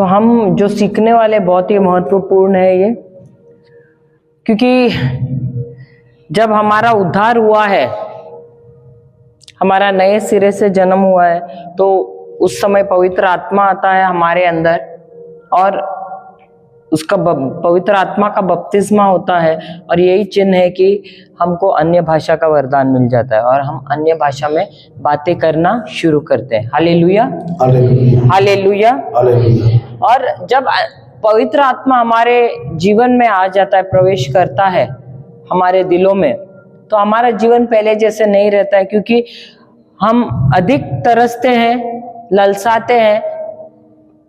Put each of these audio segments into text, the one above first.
तो हम जो सीखने वाले बहुत ही महत्वपूर्ण है ये, क्योंकि जब हमारा उद्धार हुआ है, हमारा नए सिरे से जन्म हुआ है, तो उस समय पवित्र आत्मा आता है हमारे अंदर और उसका पवित्र आत्मा का बपतिस्मा होता है। और यही चिन्ह है कि हमको अन्य भाषा का वरदान मिल जाता है और हम अन्य भाषा में बातें करना शुरू करते हैं। Hallelujah, hallelujah, hallelujah. और जब पवित्र आत्मा हमारे जीवन में आ जाता है, प्रवेश करता है हमारे दिलों में, तो हमारा जीवन पहले जैसे नहीं रहता है, क्योंकि हम अधिक तरसते हैं, ललसाते हैं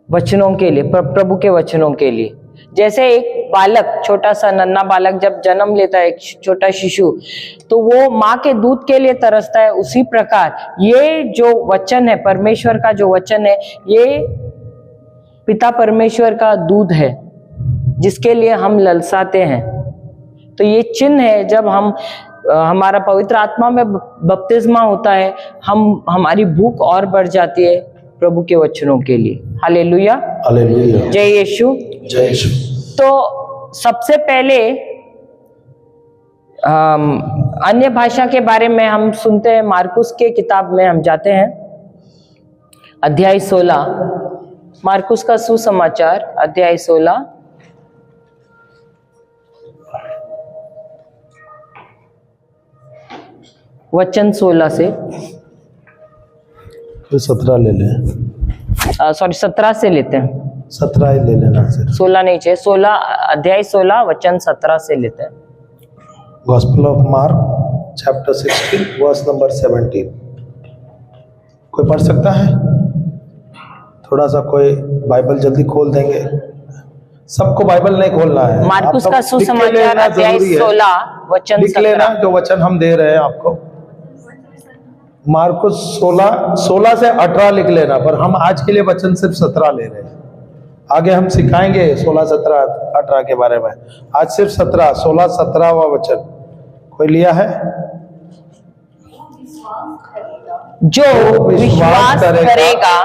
वचनों के लिए, प्रभु के वचनों के लिए। जैसे एक बालक, छोटा सा नन्हा बालक जब जन्म लेता है, एक छोटा शिशु, तो वो माँ के दूध के लिए तरसता है, उसी प्रकार ये जो वचन है, परमेश्वर का जो वचन है, ये पिता परमेश्वर का दूध है जिसके लिए हम ललसाते हैं। तो ये चिन्ह है, जब हमारा पवित्र आत्मा में बपतिस्मा होता है, हमारी भूख और बढ़ जाती है प्रभु के वचनों के लिए। हालेलुया, हालेलुया, जय यीशु, जय यीशु। तो सबसे पहले अन्य भाषा के बारे में हम सुनते हैं। मार्कुस के किताब में हम जाते हैं, अध्याय 16, मार्कुस का सुसमाचार अध्याय 16 वचन 16 से 17 ले लें। सॉरी 17 से लेते हैं। 17 ही ले लेना सिर्फ, 16 नहीं चाहिए। 16 अध्याय 16 वचन 17 से लेते हैं। Gospel of Mark chapter 16 verse number 17। कोई पढ़ सकता है? थोड़ा सा कोई बाइबल जल्दी खोल देंगे। सबको बाइबल नहीं खोलना है। मार्कुस का सुसमाचार अध्याय 16 वचन 17 लिख लेना जो वचन हम दे रहे हैं आपको। मार्कुस 16 से 18 लिख लेना, पर हम आज के लिए वचन सिर्फ 17 ले रहे हैं। आगे हम सिखाएंगे 16, 17, 18 के बारे में। आज सिर्फ 17, 16, 17वां वचन कोई लिया है? जो विश्वास करेगा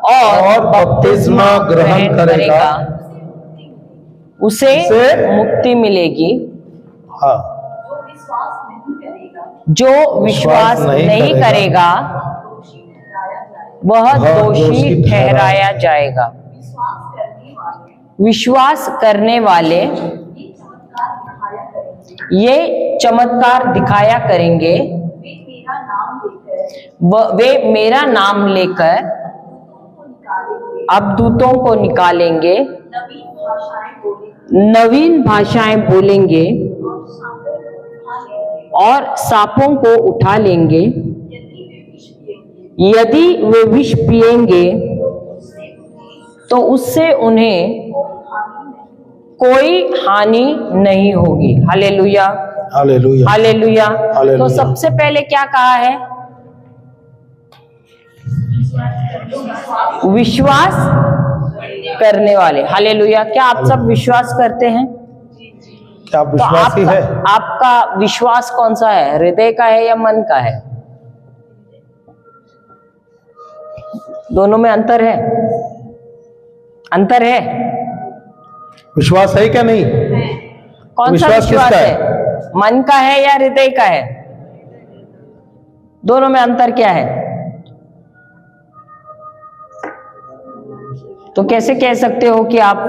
और बपतिस्मा ग्रहण करेगा उसे मुक्ति मिलेगी। हाँ, जो विश्वास नहीं करेगा वह दोषी ठहराया जाएगा। विश्वास करने वाले ये चमत्कार दिखाया करेंगे। वे मेरा नाम लेकर अबदूतों को निकालेंगे, नवीन भाषाएं बोलेंगे और सांपों को उठा लेंगे। यदि वे विष पिएंगे तो उससे उन्हें कोई हानि नहीं होगी। Hallelujah, hallelujah, hallelujah. तो सबसे पहले क्या कहा है? विश्वास करने वाले। हालेलुया। क्या आप सब विश्वास करते हैं? क्या आप विश्वासी है? आपका विश्वास कौन सा है? हृदय का है या मन का है? दोनों में अंतर है? अंतर है? विश्वास है क्या नहीं? कौन सा विश्वास है? मन का है या हृदय का है? दोनों में अंतर क्या है? तो कैसे कह सकते हो कि आप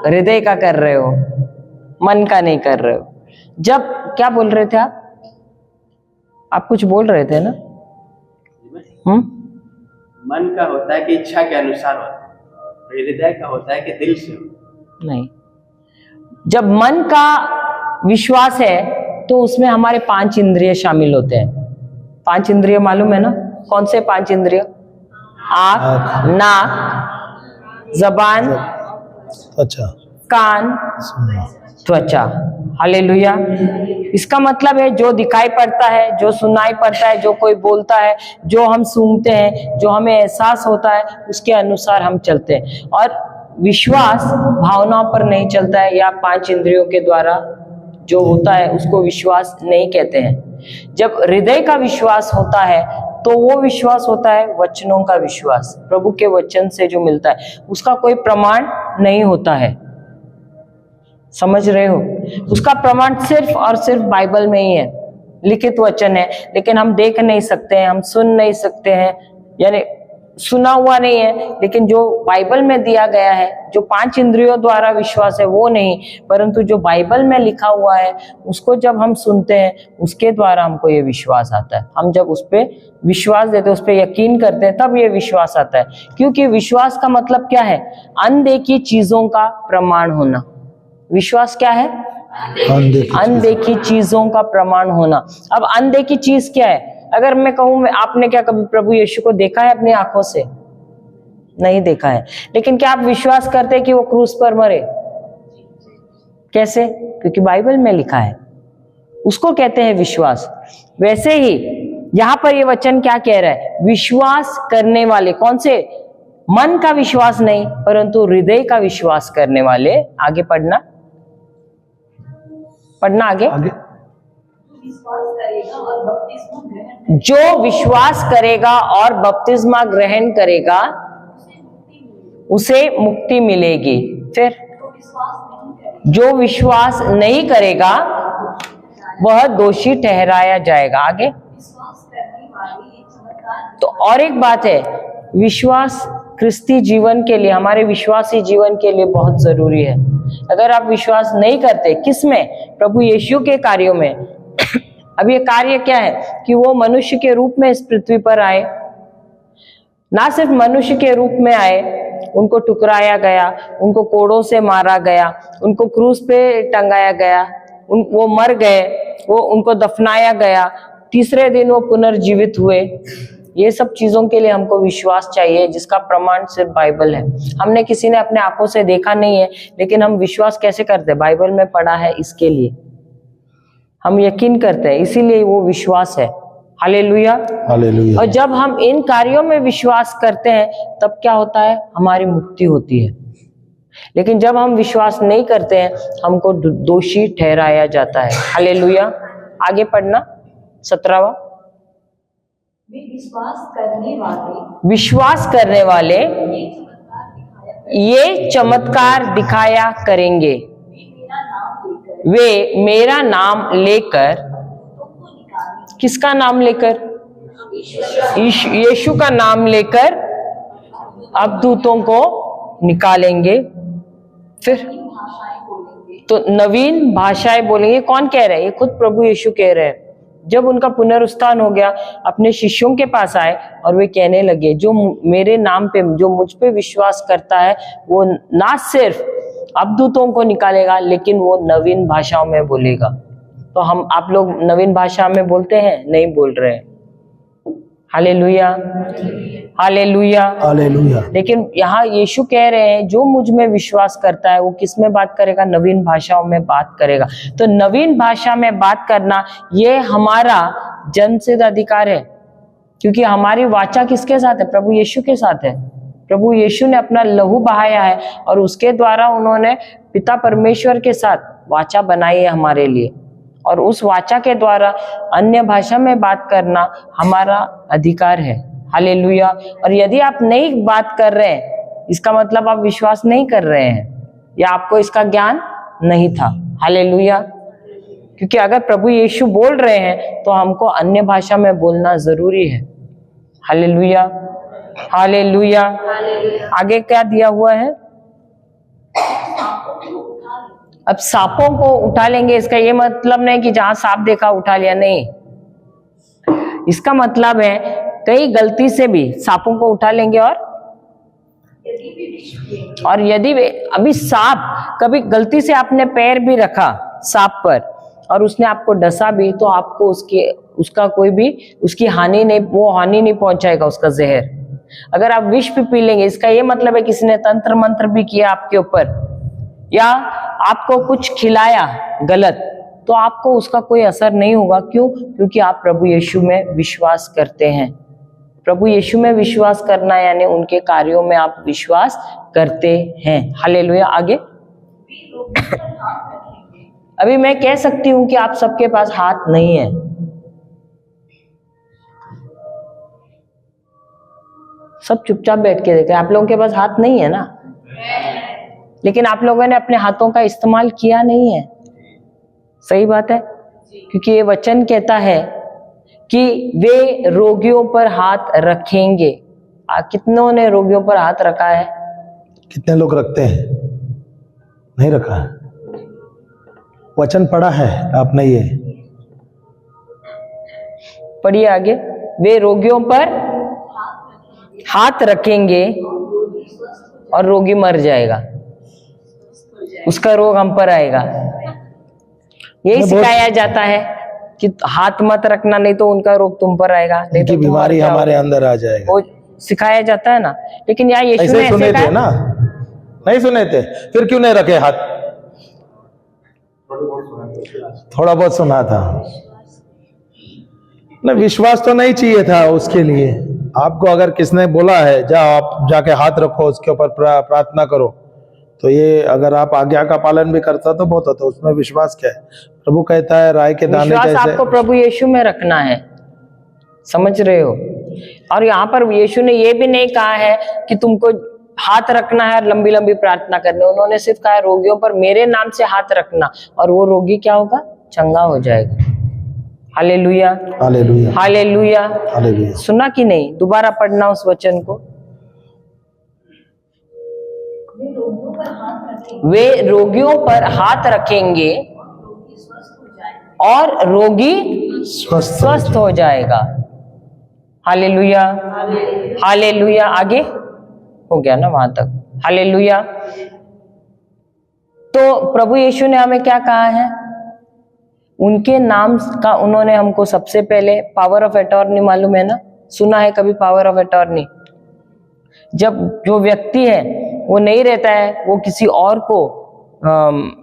हृदय का कर रहे हो, मन का नहीं कर रहे हो? जब क्या बोल रहे थे आप कुछ बोल रहे थे ना? मन का होता है कि इच्छा के अनुसार होता है, हृदय का होता है कि दिल से होता है। नहीं, जब मन का विश्वास है तो उसमें हमारे 5 इंद्रिय शामिल होते हैं। 5 इंद्रिय मालूम है ना? कौन से 5 इंद्रिय? आँख, नाक, जबान, अच्छा, कान, त्वचा। हालेलुया। इसका मतलब है जो दिखाई पड़ता है, जो सुनाई पड़ता है, जो कोई बोलता है, जो हम सुनते हैं, जो हमें एहसास होता है, उसके अनुसार हम चलते हैं। और विश्वास भावनाओं पर नहीं चलता है, या 5 इंद्रियों के द्वारा जो होता है उसको विश्वास नहीं कहते हैं। जब हृदय का विश्वास होता है तो वो विश्वास होता है वचनों का विश्वास। प्रभु के वचन से जो मिलता है उसका कोई प्रमाण नहीं होता है, समझ रहे हो? उसका प्रमाण सिर्फ और सिर्फ बाइबल में ही है, लिखित वचन है, लेकिन हम देख नहीं सकते हैं, हम सुन नहीं सकते हैं, यानी सुना हुआ नहीं है, लेकिन जो बाइबल में दिया गया है, जो 5 इंद्रियों द्वारा विश्वास है वो नहीं, परंतु जो बाइबल में लिखा हुआ है उसको जब हम सुनते हैं उसके द्वारा हमको ये विश्वास आता है। हम जब उस पर विश्वास देते हैं, उस पर यकीन करते हैं, तब ये विश्वास आता है। क्योंकि विश्वास का मतलब क्या है? अनदेखी चीजों का प्रमाण होना। विश्वास क्या है? अनदेखी चीजों का प्रमाण होना। अब अनदेखी चीज क्या है? अगर मैं कहूं, आपने क्या कभी प्रभु यीशु को देखा है अपनी आंखों से? नहीं देखा है, लेकिन क्या आप विश्वास करते हैं कि वो क्रूस पर मरे? कैसे? क्योंकि बाइबल में लिखा है, उसको कहते हैं विश्वास। वैसे ही यहां पर ये वचन क्या कह रहा है? विश्वास करने वाले, कौन से? मन का विश्वास नहीं, परंतु हृदय का विश्वास करने वाले। आगे पढ़ना आगे। जो विश्वास करेगा और बपतिस्मा ग्रहण करेगा उसे मुक्ति मिलेगी। फिर जो विश्वास नहीं करेगा वह दोषी ठहराया जाएगा। आगे तो और एक बात है, विश्वास क्रिस्ती जीवन के लिए, हमारे विश्वासी जीवन के लिए बहुत जरूरी है। अगर आप विश्वास नहीं करते, किसमें? प्रभु यीशु के कार्यों में। अब ये कार्य क्या है कि वो मनुष्य के रूप में इस पृथ्वी पर आए, ना सिर्फ मनुष्य के रूप में आए, उनको टुकराया गया, उनको कोड़ों से मारा गया, उनको क्रूस पे टंगाया गया, वो मर गए, वो उनको दफनाया गया, तीसरे दिन वो पुनर्जीवित हुए। ये सब चीजों के लिए हमको विश्वास चाहिए, जिसका प्रमाण सिर्फ बाइबल है। हमने किसी ने अपने आंखों से देखा नहीं है, लेकिन हम विश्वास कैसे करते हैं? बाइबल में पढ़ा है, इसके लिए हम यकीन करते हैं, इसीलिए वो विश्वास है। Hallelujah, hallelujah. और जब हम इन कार्यों में विश्वास करते हैं तब क्या होता है? हमारी मुक्ति होती है। लेकिन जब हम विश्वास नहीं करते हैं हमको दोषी ठहराया जाता है। हालेलुया। आगे पढ़ना 17वां। विश्वास करने वाले ये चमत्कार दिखाया करेंगे। वे मेरा नाम लेकर, किसका नाम लेकर? यीशु का नाम लेकर अबदूतों को निकालेंगे। फिर तो नवीन भाषाएं बोलेंगे। कौन कह रहे हैं? ये खुद प्रभु यीशु कह रहे हैं। जब उनका पुनरुत्थान हो गया, अपने शिष्यों के पास आए और वे कहने लगे, जो मेरे नाम पे, जो मुझ पे विश्वास करता है, वो ना सिर्फ अबदूतों को निकालेगा, लेकिन वो नवीन भाषाओं में बोलेगा। तो हम, आप लोग नवीन भाषा में बोलते हैं? नहीं बोल रहे हैं। Hallelujah, hallelujah, hallelujah. लेकिन यहाँ यीशु कह रहे हैं, जो मुझ में विश्वास करता है वो किस में बात करेगा? नवीन भाषाओं में बात करेगा। तो नवीन भाषा में बात करना ये हमारा जन्मसिद्ध अधिकार है, क्योंकि हमारी वाचा किसके साथ है? प्रभु यीशु के साथ है। प्रभु यीशु ने अपना लहू बहाया है और उसके द्वारा उन्होंने पिता परमेश्वर के साथ वाचा बनाई है हमारे लिए, और उस वाचा के द्वारा अन्य भाषा में बात करना हमारा अधिकार है। हालेलुया। और यदि आप नहीं बात कर रहे हैं, इसका मतलब आप विश्वास नहीं कर रहे हैं, या आपको इसका ज्ञान नहीं था। हालेलुया। क्योंकि अगर प्रभु यीशु बोल रहे हैं तो हमको अन्य भाषा में बोलना जरूरी है। Hallelujah, hallelujah. आगे क्या दिया हुआ है? अब सांपों को उठा लेंगे। इसका ये मतलब नहीं कि जहां सांप देखा उठा लिया, नहीं। इसका मतलब है कई गलती से भी सांपों को उठा लेंगे, और यदि वे, अभी सांप, कभी गलती से आपने पैर भी रखा सांप पर और उसने आपको डसा भी, तो आपको उसका कोई भी उसकी हानि नहीं, वो हानि नहीं पहुंचाएगा उसका जहर। अगर आप विष भी पी लेंगे, इसका ये मतलब है किसी ने तंत्र मंत्र भी किया आपके ऊपर, या आपको कुछ खिलाया गलत, तो आपको उसका कोई असर नहीं होगा। क्यों? क्योंकि आप प्रभु यीशु में विश्वास करते हैं। प्रभु यीशु में विश्वास करना यानी उनके कार्यों में आप विश्वास करते हैं। हालेलुया। आगे अभी मैं कह सकती हूं कि आप सबके पास हाथ नहीं है, सब चुपचाप बैठ के देख रहे हैं। आप लोगों के पास हाथ नहीं है ना, लेकिन आप लोगों ने अपने हाथों का इस्तेमाल किया नहीं है। सही बात है, क्योंकि ये वचन कहता है कि वे रोगियों पर हाथ रखेंगे। कितनों ने रोगियों पर हाथ रखा है? कितने लोग रखते हैं? नहीं रखा है। वचन पढ़ा है आपने? ये पढ़िए आगे। वे रोगियों पर हाथ रखेंगे और रोगी मर जाएगा, उसका रोग हम पर आएगा। यही सिखाया जाता है कि हाथ मत रखना, नहीं तो उनका रोग तुम पर आएगा, नहीं तो बीमारी हमारे अंदर आ जाएगा। वो सिखाया जाता है ना। लेकिन यार यीशु ने सुने थे ना? नहीं सुने थे? फिर क्यों नहीं रखे हाथ? थोड़ा बहुत सुना था ना। विश्वास तो नहीं चाहिए था उसके लिए। आपको अगर किसने बोला है जाओ आप जाके हाथ रखो, उसके ऊपर प्रार्थना करो, तो ये अगर आप आज्ञा का पालन भी करता तो बहुत होता। उसमें विश्वास क्या है? प्रभु कहता है राय के दाने जैसे। विश्वास आपको प्रभु यीशु में रखना है, समझ रहे हो? और यहाँ पर यीशु ने ये भी नहीं कहा है कि तुमको हाथ रखना है और लंबी लंबी प्रार्थना करनी। उन्होंने सिर्फ कहा है रोगियों पर मेरे नाम से हाथ रखना, और वो रोगी क्या होगा? चंगा हो जाएगा। Hallelujah, hallelujah, hallelujah, hallelujah. सुना कि नहीं? दोबारा पढ़ना उस वचन को। वे रोगियों पर हाथ रखेंगे और रोगी स्वस्थ हो जाएगा। Hallelujah, hallelujah. आगे हो गया ना वहां तक? हालेलुया। तो प्रभु यीशु ने हमें क्या कहा है? उनके नाम का उन्होंने हमको सबसे पहले पावर ऑफ अटॉर्नी, मालूम है ना? सुना है कभी पावर ऑफ अटॉर्नी? जब जो व्यक्ति है वो नहीं रहता है, वो किसी और को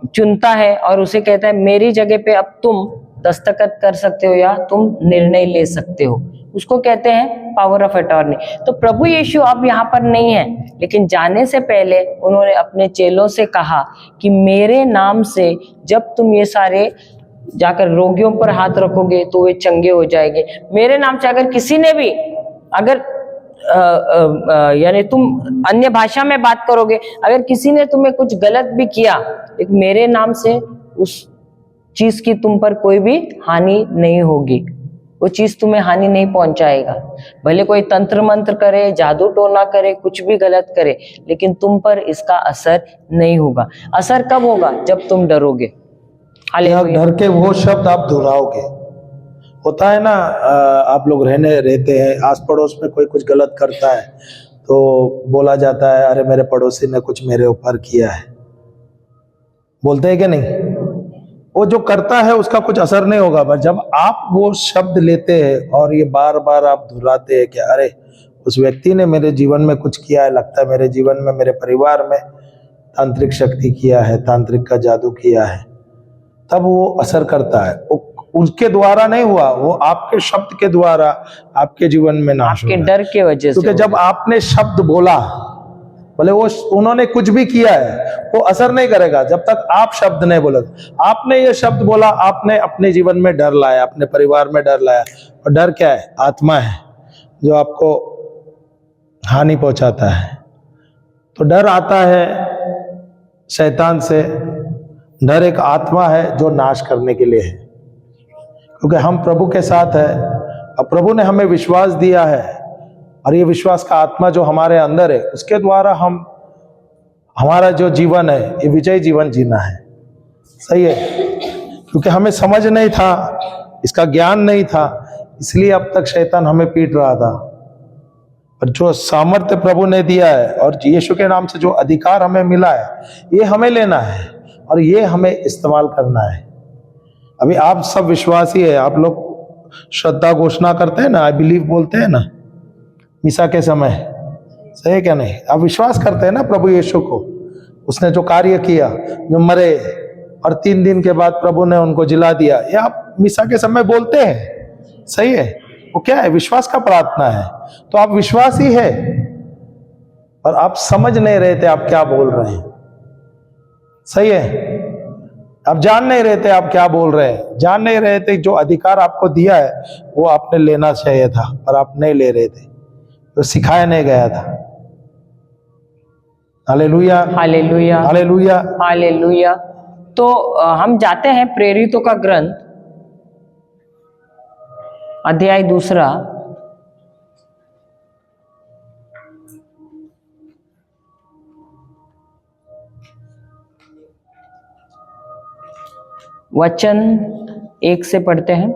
चुनता है और उसे कहता है मेरी जगह पे अब तुम दस्तखत कर सकते हो या तुम निर्णय ले सकते हो, उसको कहते हैं पावर ऑफ अटॉर्नी। तो प्रभु यीशु अब यहाँ पर नहीं है, लेकिन जाने से पहले उन्होंने अपने चेलों से कहा कि मेरे नाम से जब तुम ये सारे जाकर रोगियों पर हाथ रखोगे तो वे चंगे हो जाएंगे। मेरे नाम से अगर किसी ने भी, अगर यानी तुम अन्य भाषा में बात करोगे, अगर किसी ने तुम्हें कुछ गलत भी किया, एक मेरे नाम से उस चीज की तुम पर कोई भी हानि नहीं होगी, वो चीज तुम्हें हानि नहीं पहुंचाएगा। भले कोई तंत्र मंत्र करे, जादू टोना करे, कुछ भी गलत करे, लेकिन तुम पर इसका असर नहीं होगा। असर कब होगा? जब तुम डरोगे। डर के वो शब्द आप दोहराओगे। होता है ना, आप लोग रहते हैं, आस पड़ोस में कोई कुछ गलत करता है तो बोला जाता है अरे मेरे पड़ोसी ने कुछ मेरे ऊपर किया है, बोलते हैं कि नहीं? वो जो करता है उसका कुछ असर नहीं होगा, पर जब आप वो शब्द लेते हैं और ये बार बार आप दोहराते हैं कि अरे उस व्यक्ति ने मेरे जीवन में कुछ किया है, लगता है मेरे जीवन में, मेरे परिवार में तांत्रिक शक्ति किया है, तांत्रिक का जादू किया है, तब वो असर करता है। उसके द्वारा नहीं हुआ, वो आपके शब्द के द्वारा आपके जीवन में नाश आपके डर के वजह से। क्योंकि जब आपने शब्द बोला, भले वो उन्होंने कुछ भी किया है, वो असर नहीं करेगा जब तक आप शब्द नहीं बोलोगे। आपने ये शब्द बोला, आपने अपने जीवन में डर लाया, अपने परिवार में डर लाया। और डर क्या है? आत्मा है जो आपको हानि पहुंचाता है। तो डर आता है शैतान से। डर एक आत्मा है जो नाश करने के लिए है, क्योंकि हम प्रभु के साथ है और प्रभु ने हमें विश्वास दिया है, और ये विश्वास का आत्मा जो हमारे अंदर है, उसके द्वारा हम हमारा जो जीवन है ये विजयी जीवन जीना है। सही है? क्योंकि हमें समझ नहीं था, इसका ज्ञान नहीं था, इसलिए अब तक शैतान हमें पीट रहा था। और जो सामर्थ्य प्रभु ने दिया है और यीशु के नाम से जो अधिकार हमें मिला है, ये हमें लेना है और ये हमें इस्तेमाल करना है। अभी आप सब विश्वासी है, आप लोग श्रद्धा घोषणा करते हैं ना, आई बिलीव बोलते हैं ना मिसा के समय, सही है क्या नहीं? आप विश्वास करते हैं ना प्रभु यीशु को, उसने जो कार्य किया, जो मरे और 3 दिन के बाद प्रभु ने उनको जिला दिया, ये आप मिसा के समय बोलते हैं। सही है? वो क्या है? विश्वास का प्रार्थना है। तो आप विश्वासी है और आप समझ नहीं रहे थे आप क्या बोल रहे हैं। सही है? आप जान नहीं रहे थे आप क्या बोल रहे हैं, जान नहीं रहे थे जो अधिकार आपको दिया है वो आपने लेना चाहिए था, पर आप नहीं ले रहे थे। तो सिखाया नहीं गया था। Hallelujah, hallelujah, hallelujah. हालेलुया। तो हम जाते हैं प्रेरितों का ग्रंथ अध्याय 2 वचन 1 से पढ़ते हैं।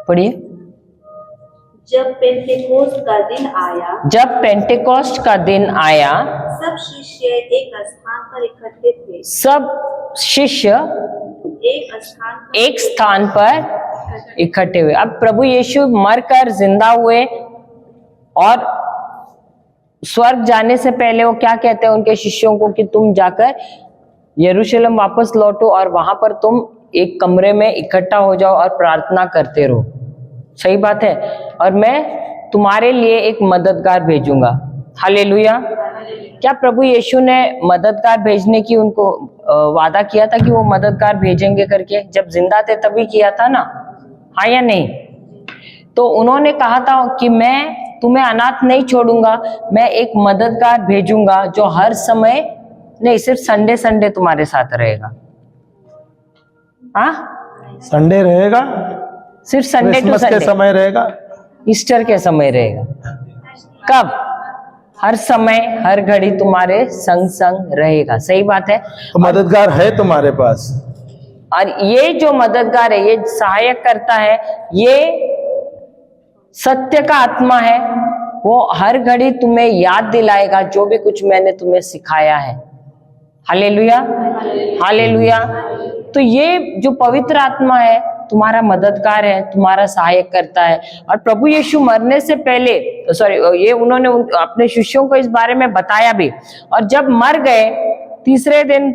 पढ़िए। जब पेंटेकोस्त का दिन आया, जब पेंटेकोस्ट का दिन आया, सब शिष्य एक स्थान पर इकट्ठे थे। सब शिष्य एक स्थान पर इकट्ठे हुए। अब प्रभु यीशु मरकर जिंदा हुए और स्वर्ग जाने से पहले वो क्या कहते हैं उनके शिष्यों को कि तुम जाकर यरूशलेम वापस लौटो और वहां पर तुम एक कमरे में इकट्ठा हो जाओ और प्रार्थना करते रहो। सही बात है। और मैं तुम्हारे लिए एक मददगार भेजूंगा। हालेलुया। क्या प्रभु यीशु ने मददगार भेजने की उनको वादा किया था कि वो मददगार भेजेंगे करके? जब जिंदा थे तभी किया था ना, हाँ या नहीं? तो उन्होंने कहा था कि मैं तुम्हें अनाथ नहीं छोड़ूंगा, मैं एक मददगार भेजूंगा जो हर समय नहीं, सिर्फ संडे संडे तुम्हारे साथ रहेगा। हाँ, संडे रहेगा, सिर्फ संडे टू क्रिसमस के संडे, समय रहेगा, ईस्टर के समय रहेगा। कब? हर समय हर घड़ी तुम्हारे संग संग रहेगा। सही बात है। तो मददगार है तुम्हारे पास। और ये जो मददगार है, ये सहायक करता है, ये सत्य का आत्मा है। वो हर घड़ी तुम्हें याद दिलाएगा जो भी कुछ मैंने तुम्हें सिखाया है। Hallelujah, hallelujah. तो ये जो पवित्र आत्मा है तुम्हारा मददगार है, तुम्हारा सहायक करता है। और प्रभु यीशु मरने से पहले, ये उन्होंने अपने शिष्यों को इस बारे में बताया भी। और जब मर गए, तीसरे दिन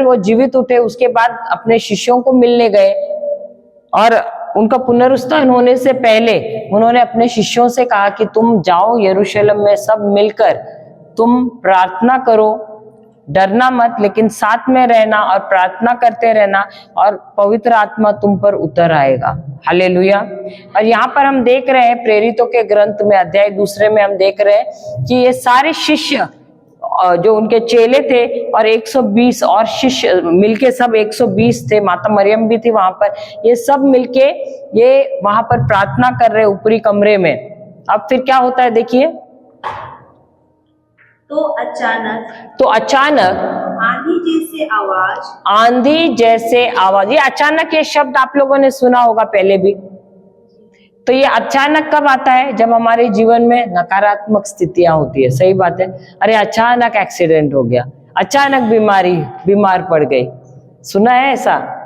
वो जीवित उठे, उसके बाद अपने शिष्यों को मिलने गए और उनका पुनरुत्थान होने से पहले उन्होंने अपने शिष्यों से कहा कि तुम जाओ यरूशलेम में, सब मिलकर तुम प्रार्थना करो, डरना मत, लेकिन साथ में रहना और प्रार्थना करते रहना और पवित्र आत्मा तुम पर उतर आएगा। हालेलुया। और यहाँ पर हम देख रहे हैं प्रेरितों के ग्रंथ में अध्याय 2 में हम देख रहे हैं कि ये सारे शिष्य जो उनके चेले थे और 120 और शिष्य मिलके, सब 120 थे, माता मरियम भी थी वहां पर, ये सब मिलके ये वहां पर प्रार्थना कर रहे ऊपरी कमरे में। अब फिर क्या होता है देखिए। तो अचानक आंधी जैसे आवाज, ये अचानक ये शब्द आप लोगों ने सुना होगा पहले भी। तो ये अचानक कब आता है? जब हमारे जीवन में नकारात्मक स्थितियां होती है। सही बात है। अरे अचानक एक्सीडेंट हो गया, अचानक बीमार पड़ गई, सुना है ऐसा?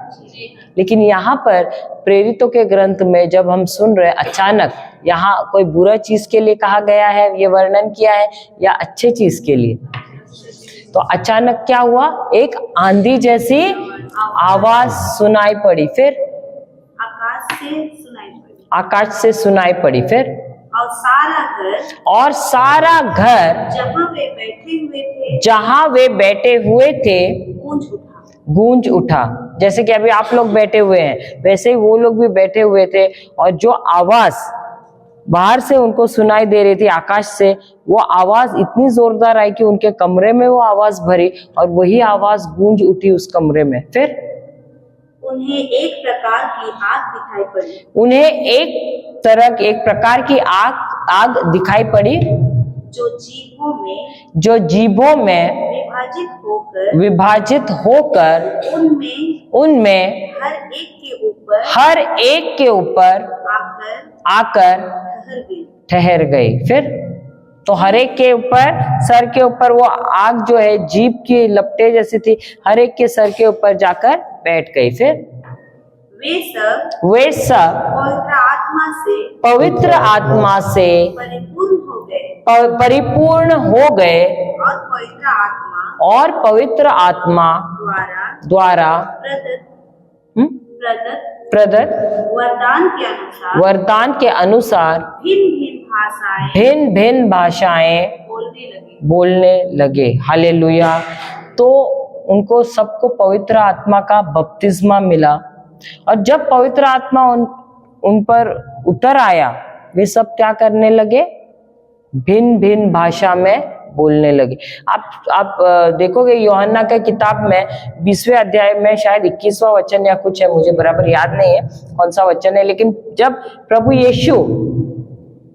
लेकिन यहाँ पर प्रेरितों के ग्रंथ में जब हम सुन रहे अचानक, यहाँ कोई बुरा चीज के लिए कहा गया है, ये वर्णन किया है, या अच्छे चीज के लिए? तो अचानक क्या हुआ? एक आंधी जैसी आवाज सुनाई पड़ी, फिर आकाश से सुनाई पड़ी, फिर और सारा घर जहां वे बैठे हुए थे गूंज उठा। जैसे कि अभी आप लोग बैठे हुए हैं, वैसे ही वो लोग भी बैठे हुए थे, और जो आवाज बाहर से उनको सुनाई दे रही थी आकाश से, वो आवाज इतनी जोरदार आई कि उनके कमरे में वो आवाज भरी और वही आवाज गूंज उठी उस कमरे में। फिर उन्हें एक प्रकार की आग दिखाई पड़ी। एक प्रकार की आग दिखाई पड़ी जो जीभों में विभाजित होकर उनमें हर एक के ऊपर आकर ठहर गई। फिर तो हर एक के ऊपर, सर के ऊपर वो आग जो है जीभ की लपटे जैसी थी, हर एक के सर के ऊपर जाकर बैठ गई। फिर वे सब पवित्र आत्मा से परिपूर्ण हो गए और पवित्र आत्मा द्वारा प्रदत्त वरदान के अनुसार भिन्न भिन्न भाषाएं बोलने लगे। हालेलुया। तो उनको सबको पवित्र आत्मा का बपतिस्मा मिला, और जब पवित्र आत्मा उन पर उतर आया, वे सब क्या करने लगे? भिन्न भिन्न भाषा में बोलने लगे। आप देखोगे यूहन्ना के किताब में 20वें अध्याय में शायद 21वां वचन या कुछ है, मुझे बराबर याद नहीं है कौन सा वचन है, लेकिन जब प्रभु यीशु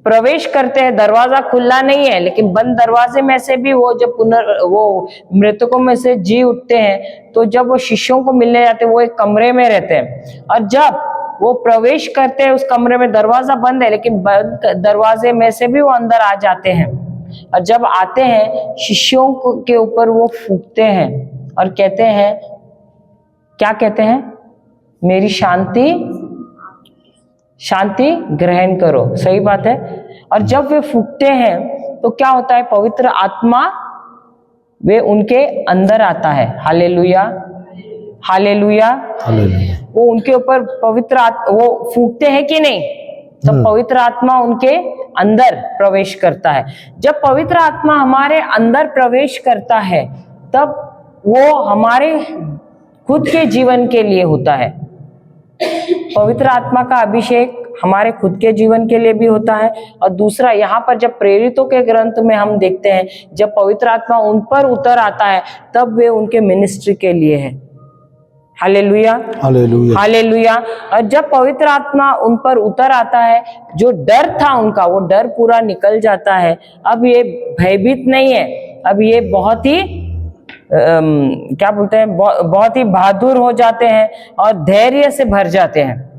प्रवेश करते हैं, दरवाजा खुला नहीं है, लेकिन बंद दरवाजे में से भी वो जब वो मृतकों में से जी उठते हैं, तो जब वो शिष्यों को मिलने जाते हैं, वो एक कमरे में रहते हैं, और जब वो प्रवेश करते हैं उस कमरे में, दरवाजा बंद है लेकिन बंद दरवाजे में से भी वो अंदर आ जाते हैं, और जब आते हैं शिष्यों के ऊपर वो फूंकते हैं और कहते हैं, क्या कहते हैं? मेरी शांति ग्रहण करो। सही बात है। और जब वे फूंकते हैं तो क्या होता है? पवित्र आत्मा वे उनके अंदर आता है। Hallelujah, hallelujah, hallelujah. वो उनके ऊपर वो फूंकते हैं कि नहीं, तब पवित्र आत्मा उनके अंदर प्रवेश करता है। जब पवित्र आत्मा हमारे अंदर प्रवेश करता है, तब वो हमारे खुद के जीवन के लिए होता है। पवित्र आत्मा का अभिषेक हमारे खुद के जीवन के लिए भी होता है, और दूसरा यहाँ पर जब प्रेरितों के ग्रंथ में हम देखते हैं, जब पवित्र आत्मा उन पर उतर आता है, तब वे उनके मिनिस्ट्री के लिए है। Hallelujah, hallelujah, hallelujah. और जब पवित्र आत्मा उन पर उतर आता है, जो डर था उनका, वो डर पूरा निकल जाता है। अब ये भयभीत नहीं है, अब ये बहुत ही क्या बोलते हैं, बहुत ही बहादुर हो जाते हैं और धैर्य से भर जाते हैं,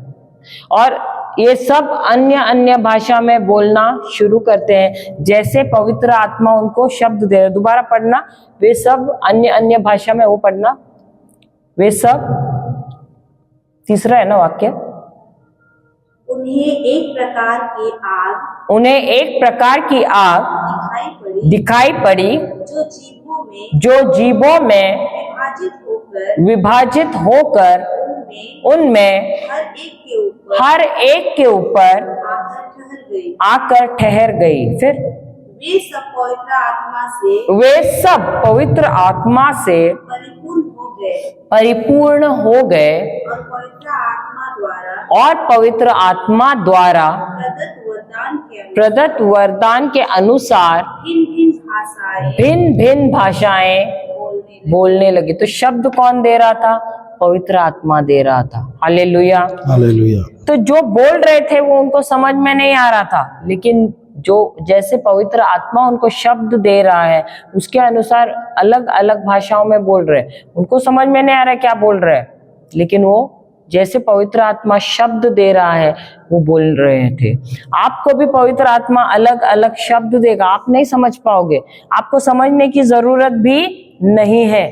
और ये सब अन्य भाषा में बोलना शुरू करते हैं, जैसे पवित्र आत्मा उनको शब्द दे। दोबारा पढ़ना, वे सब अन्य भाषा में, वो पढ़ना, वे सब, तीसरा है ना वाक्य, उन्हें एक प्रकार की आग दिखाई पड़ी जो जीवों में विभाजित होकर उनमें हर एक के ऊपर आकर ठहर गई। फिर वे सब पवित्र आत्मा से परिपूर्ण हो गए और पवित्र आत्मा द्वारा प्रदत्त वरदान के अनुसार भिन्न भिन्न भाषाएं बोलने लगे। तो शब्द कौन दे रहा था? पवित्र आत्मा दे रहा था। Hallelujah, hallelujah. तो जो बोल रहे थे वो उनको समझ में नहीं आ रहा था, लेकिन जो जैसे पवित्र आत्मा उनको शब्द दे रहा है, उसके अनुसार अलग अलग भाषाओं में बोल रहे हैं। उनको समझ में नहीं आ रहा है क्या बोल रहे हैं, लेकिन वो जैसे पवित्र आत्मा शब्द दे रहा है वो बोल रहे थे। आपको भी पवित्र आत्मा अलग अलग शब्द देगा, आप नहीं समझ पाओगे, आपको समझने की जरूरत भी नहीं है,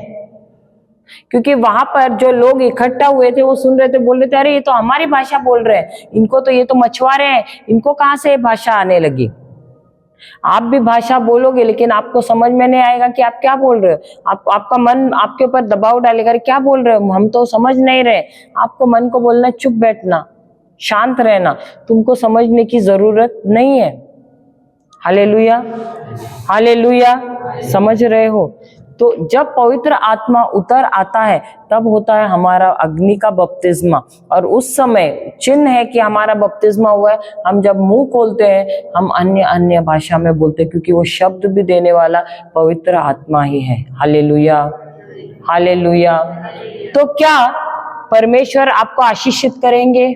क्योंकि वहां पर जो लोग इकट्ठा हुए थे वो सुन रहे थे, बोल रहे थे, अरे ये तो हमारी भाषा बोल रहे हैं, इनको तो, ये तो मछुआरे हैं, इनको कहाँ से भाषा आने लगी। आप भी भाषा बोलोगे, लेकिन आपको समझ में नहीं आएगा कि आप क्या बोल रहे हो। आपका मन आपके ऊपर दबाव डालेगा, क्या बोल रहे हो, हम तो समझ नहीं रहे। आपको मन को बोलना चुप बैठना, शांत रहना, तुमको समझने की जरूरत नहीं है। हालेलुया, हालेलुया, समझ रहे हो। तो जब पवित्र आत्मा उतर आता है, तब होता है हमारा अग्नि का बपतिस्मा, और उस समय चिन्ह है कि हमारा बपतिस्मा हुआ है। हम जब मुंह खोलते हैं, हम अन्य भाषा में बोलते हैं, क्योंकि वो शब्द भी देने वाला पवित्र आत्मा ही है। Hallelujah, hallelujah. तो क्या परमेश्वर आपको आशीषित करेंगे?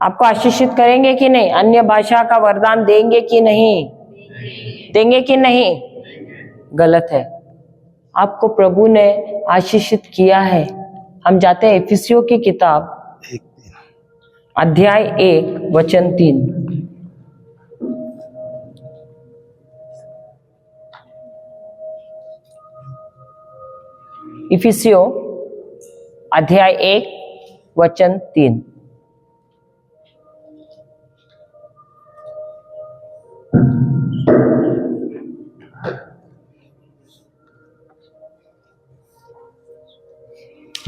आपको आशीषित करेंगे कि नहीं? अन्य भाषा का वरदान देंगे कि नहीं? देंगे कि नहीं? गलत है। आपको प्रभु ने आशीषित किया है। हम जाते हैं इफिसियों की किताब अध्याय 1 वचन 3। इफिसियों अध्याय 1 वचन 3।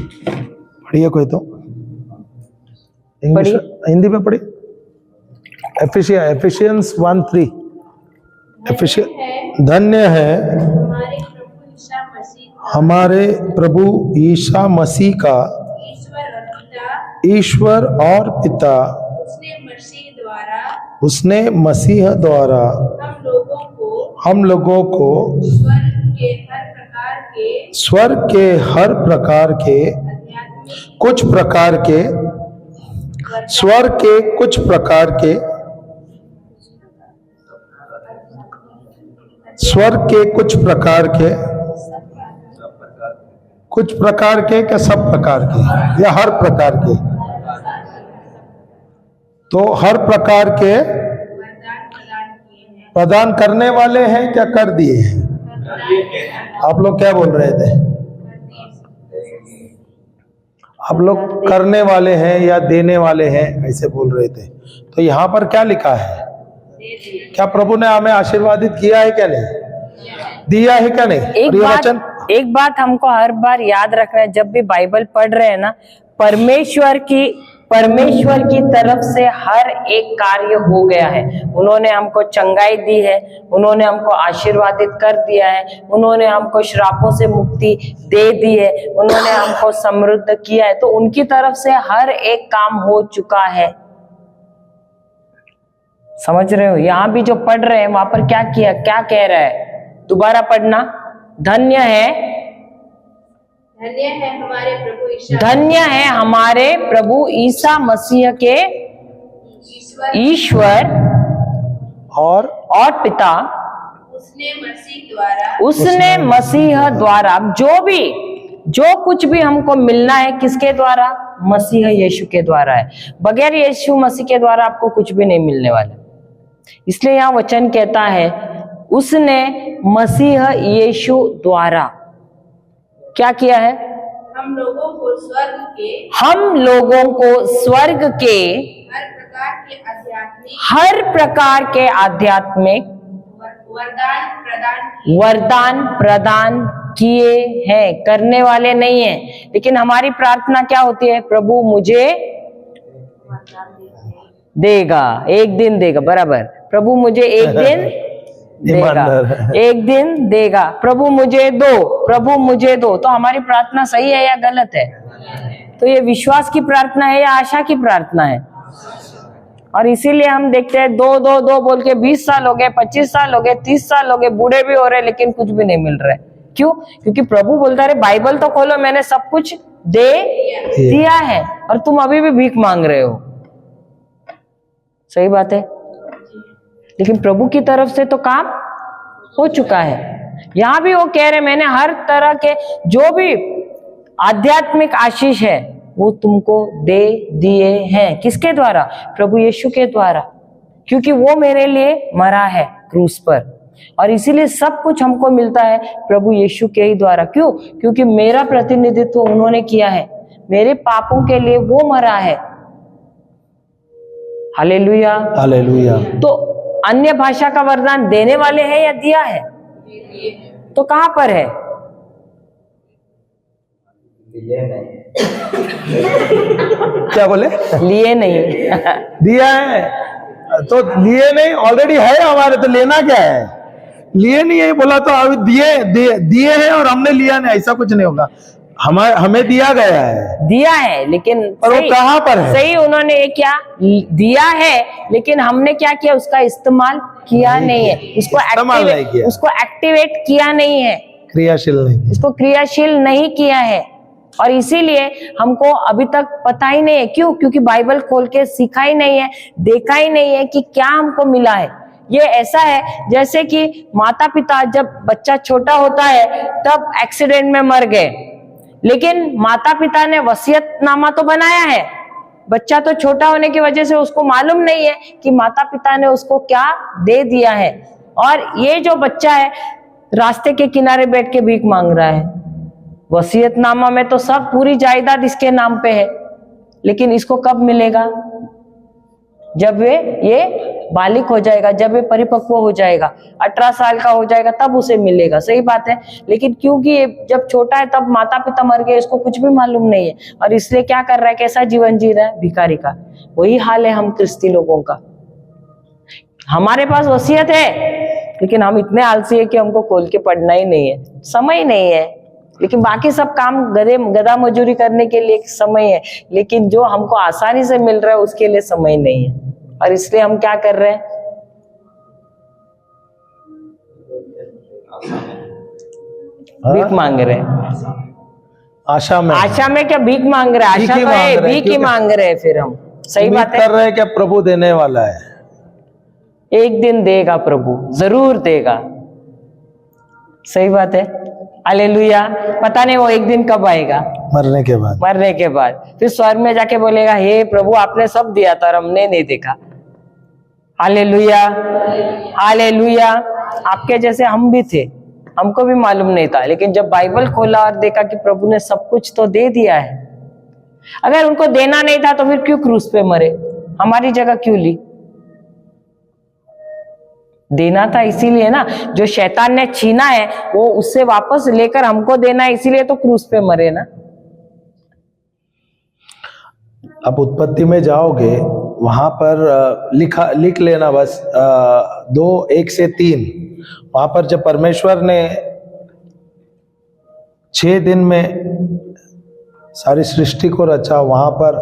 पढ़िए कोई तो इंग्लिश हिंदी में पढ़िए। एफिशियंस 1:3। धन्य है हमारे प्रभु ईसा मसीह का ईश्वर और पिता, उसने मसीह द्वारा हम लोगों को स्वर्ग के हर प्रकार के कुछ प्रकार के स्वर्ग के कुछ प्रकार के स्वर्ग के कुछ प्रकार के कुछ प्रकार के क्या सब प्रकार के या हर प्रकार के, तो हर प्रकार के प्रदान करने वाले हैं क्या कर दिए हैं? आप लोग क्या बोल रहे थे? आप लोग करने वाले हैं या देने वाले हैं ऐसे बोल रहे थे। तो यहाँ पर क्या लिखा है? क्या प्रभु ने हमें आशीर्वादित किया है क्या नहीं? दिया है क्या नहीं? एक बात हमको हर बार याद रखना है, जब भी बाइबल पढ़ रहे हैं ना, परमेश्वर की तरफ से हर एक कार्य हो गया है। उन्होंने हमको चंगाई दी है, उन्होंने हमको आशीर्वादित कर दिया है, उन्होंने हमको श्रापों से मुक्ति दे दी है, उन्होंने हमको समृद्ध किया है। तो उनकी तरफ से हर एक काम हो चुका है। समझ रहे हो? यहाँ भी जो पढ़ रहे हैं वहां पर क्या किया, क्या कह रहा है? दोबारा पढ़ना। धन्य है हमारे प्रभु ईसा मसीह के ईश्वर और पिता, उसने मसीह द्वारा जो कुछ भी हमको मिलना है, किसके द्वारा? मसीह यीशु के द्वारा है। बगैर यीशु मसीह के द्वारा आपको कुछ भी नहीं मिलने वाला। इसलिए यहाँ वचन कहता है उसने मसीह यीशु द्वारा क्या किया है? हम लोगों को स्वर्ग के हर प्रकार के आध्यात्मिक वरदान प्रदान किए हैं। करने वाले नहीं है, लेकिन हमारी प्रार्थना क्या होती है? प्रभु मुझे देगा, एक दिन देगा। बराबर, प्रभु मुझे एक दिन देगा, एक दिन देगा। प्रभु मुझे दो, प्रभु मुझे दो। तो हमारी प्रार्थना सही है या गलत है? तो ये विश्वास की प्रार्थना है या आशा की प्रार्थना है? और इसीलिए हम देखते हैं दो बोल के 20 साल हो गए, 25 साल हो गए, 30 साल हो गए, बूढ़े भी हो रहे, लेकिन कुछ भी नहीं मिल रहा है। क्यों? क्योंकि प्रभु बोलता है बाइबल तो खोलो, मैंने सब कुछ दे दिया है और तुम अभी भी भीख मांग रहे हो। सही बात है, लेकिन प्रभु की तरफ से तो काम हो चुका है। यहां भी वो कह रहे मैंने हर तरह के जो भी आध्यात्मिक आशीष है वो तुमको दे दिए हैं। किसके द्वारा? प्रभु यीशु के द्वारा, क्योंकि वो मेरे लिए मरा है क्रूस पर, और इसीलिए सब कुछ हमको मिलता है प्रभु यीशु के ही द्वारा। क्यों? क्योंकि मेरा प्रतिनिधित्व उन्होंने किया है, मेरे पापों के लिए वो मरा है। Hallelujah, hallelujah. तो अन्य भाषा का वरदान देने वाले हैं या दिया है? तो कहां पर है? क्या बोले? लिए नहीं दिया है तो लिए नहीं, ऑलरेडी है हमारे, तो लेना क्या है? लिए नहीं है बोला तो अभी दिए हैं और हमने लिया नहीं, ऐसा कुछ नहीं होगा। हमें दिया गया है, दिया है, लेकिन पर वो कहां पर है? सही, उन्होंने क्या दिया है, लेकिन हमने क्या किया? उसका इस्तेमाल किया नहीं है, उसको एक्टिवेट किया नहीं है, क्रियाशील नहीं, उसको क्रियाशील नहीं किया है। और इसीलिए हमको अभी तक पता ही नहीं है। क्यों? क्योंकि बाइबल खोल के सीखा ही नहीं है, देखा ही नहीं है कि क्या हमको मिला है। ये ऐसा है जैसे कि माता पिता जब बच्चा छोटा होता है तब एक्सीडेंट में मर गए, लेकिन माता पिता ने वसीयतनामा तो बनाया है। बच्चा तो छोटा होने की वजह से उसको मालूम नहीं है कि माता पिता ने उसको क्या दे दिया है। और ये जो बच्चा है रास्ते के किनारे बैठ के भीख मांग रहा है। वसीयतनामा में तो सब पूरी जायदाद इसके नाम पे है, लेकिन इसको कब मिलेगा? जब ये बालिक हो जाएगा, जब ये परिपक्व हो जाएगा, 18 साल का हो जाएगा, तब उसे मिलेगा। सही बात है। लेकिन क्योंकि ये जब छोटा है तब माता पिता मर गए, इसको कुछ भी मालूम नहीं है, और इसलिए क्या कर रहा है, कैसा जीवन जी रहा है, भिखारी का। वही हाल है हम ख्रिस्ती लोगों का। हमारे पास वसीयत है, लेकिन हम इतने आलसी है कि हमको खोल के पढ़ना ही नहीं है, समय ही नहीं है। लेकिन बाकी सब काम गधा मजूरी करने के लिए समय है, लेकिन जो हमको आसानी से मिल रहा है उसके लिए समय नहीं है। और इसलिए हम क्या कर रहे हैं, भीख मांग रहे हैं। आशा में क्या भीख मांग रहे हैं? आशा तो है, भीख ही मांग रहे हैं फिर हम। सही बात है। कर रहे हैं क्या प्रभु देने वाला है, एक दिन देगा प्रभु, जरूर देगा। सही बात है। हालेलुया। पता नहीं वो एक दिन कब आएगा, मरने के बाद फिर स्वर्ग में जाके बोलेगा, हे प्रभु आपने सब दिया था और हमने नहीं देखा। Hallelujah, hallelujah. आपके जैसे हम भी थे, हमको भी मालूम नहीं था, लेकिन जब बाइबल खोला और देखा कि प्रभु ने सब कुछ तो दे दिया है। अगर उनको देना नहीं था तो फिर क्यों क्रूस पे मरे, हमारी जगह क्यों ली? देना था इसीलिए ना, जो शैतान ने छीना है वो उससे वापस लेकर हमको देना है, इसीलिए तो क्रूस पे मरे ना। अब उत्पत्ति में जाओगे, वहां पर लिख लेना बस 2:1-3। वहां पर जब परमेश्वर ने 6 दिन में सारी सृष्टि को रचा, वहां पर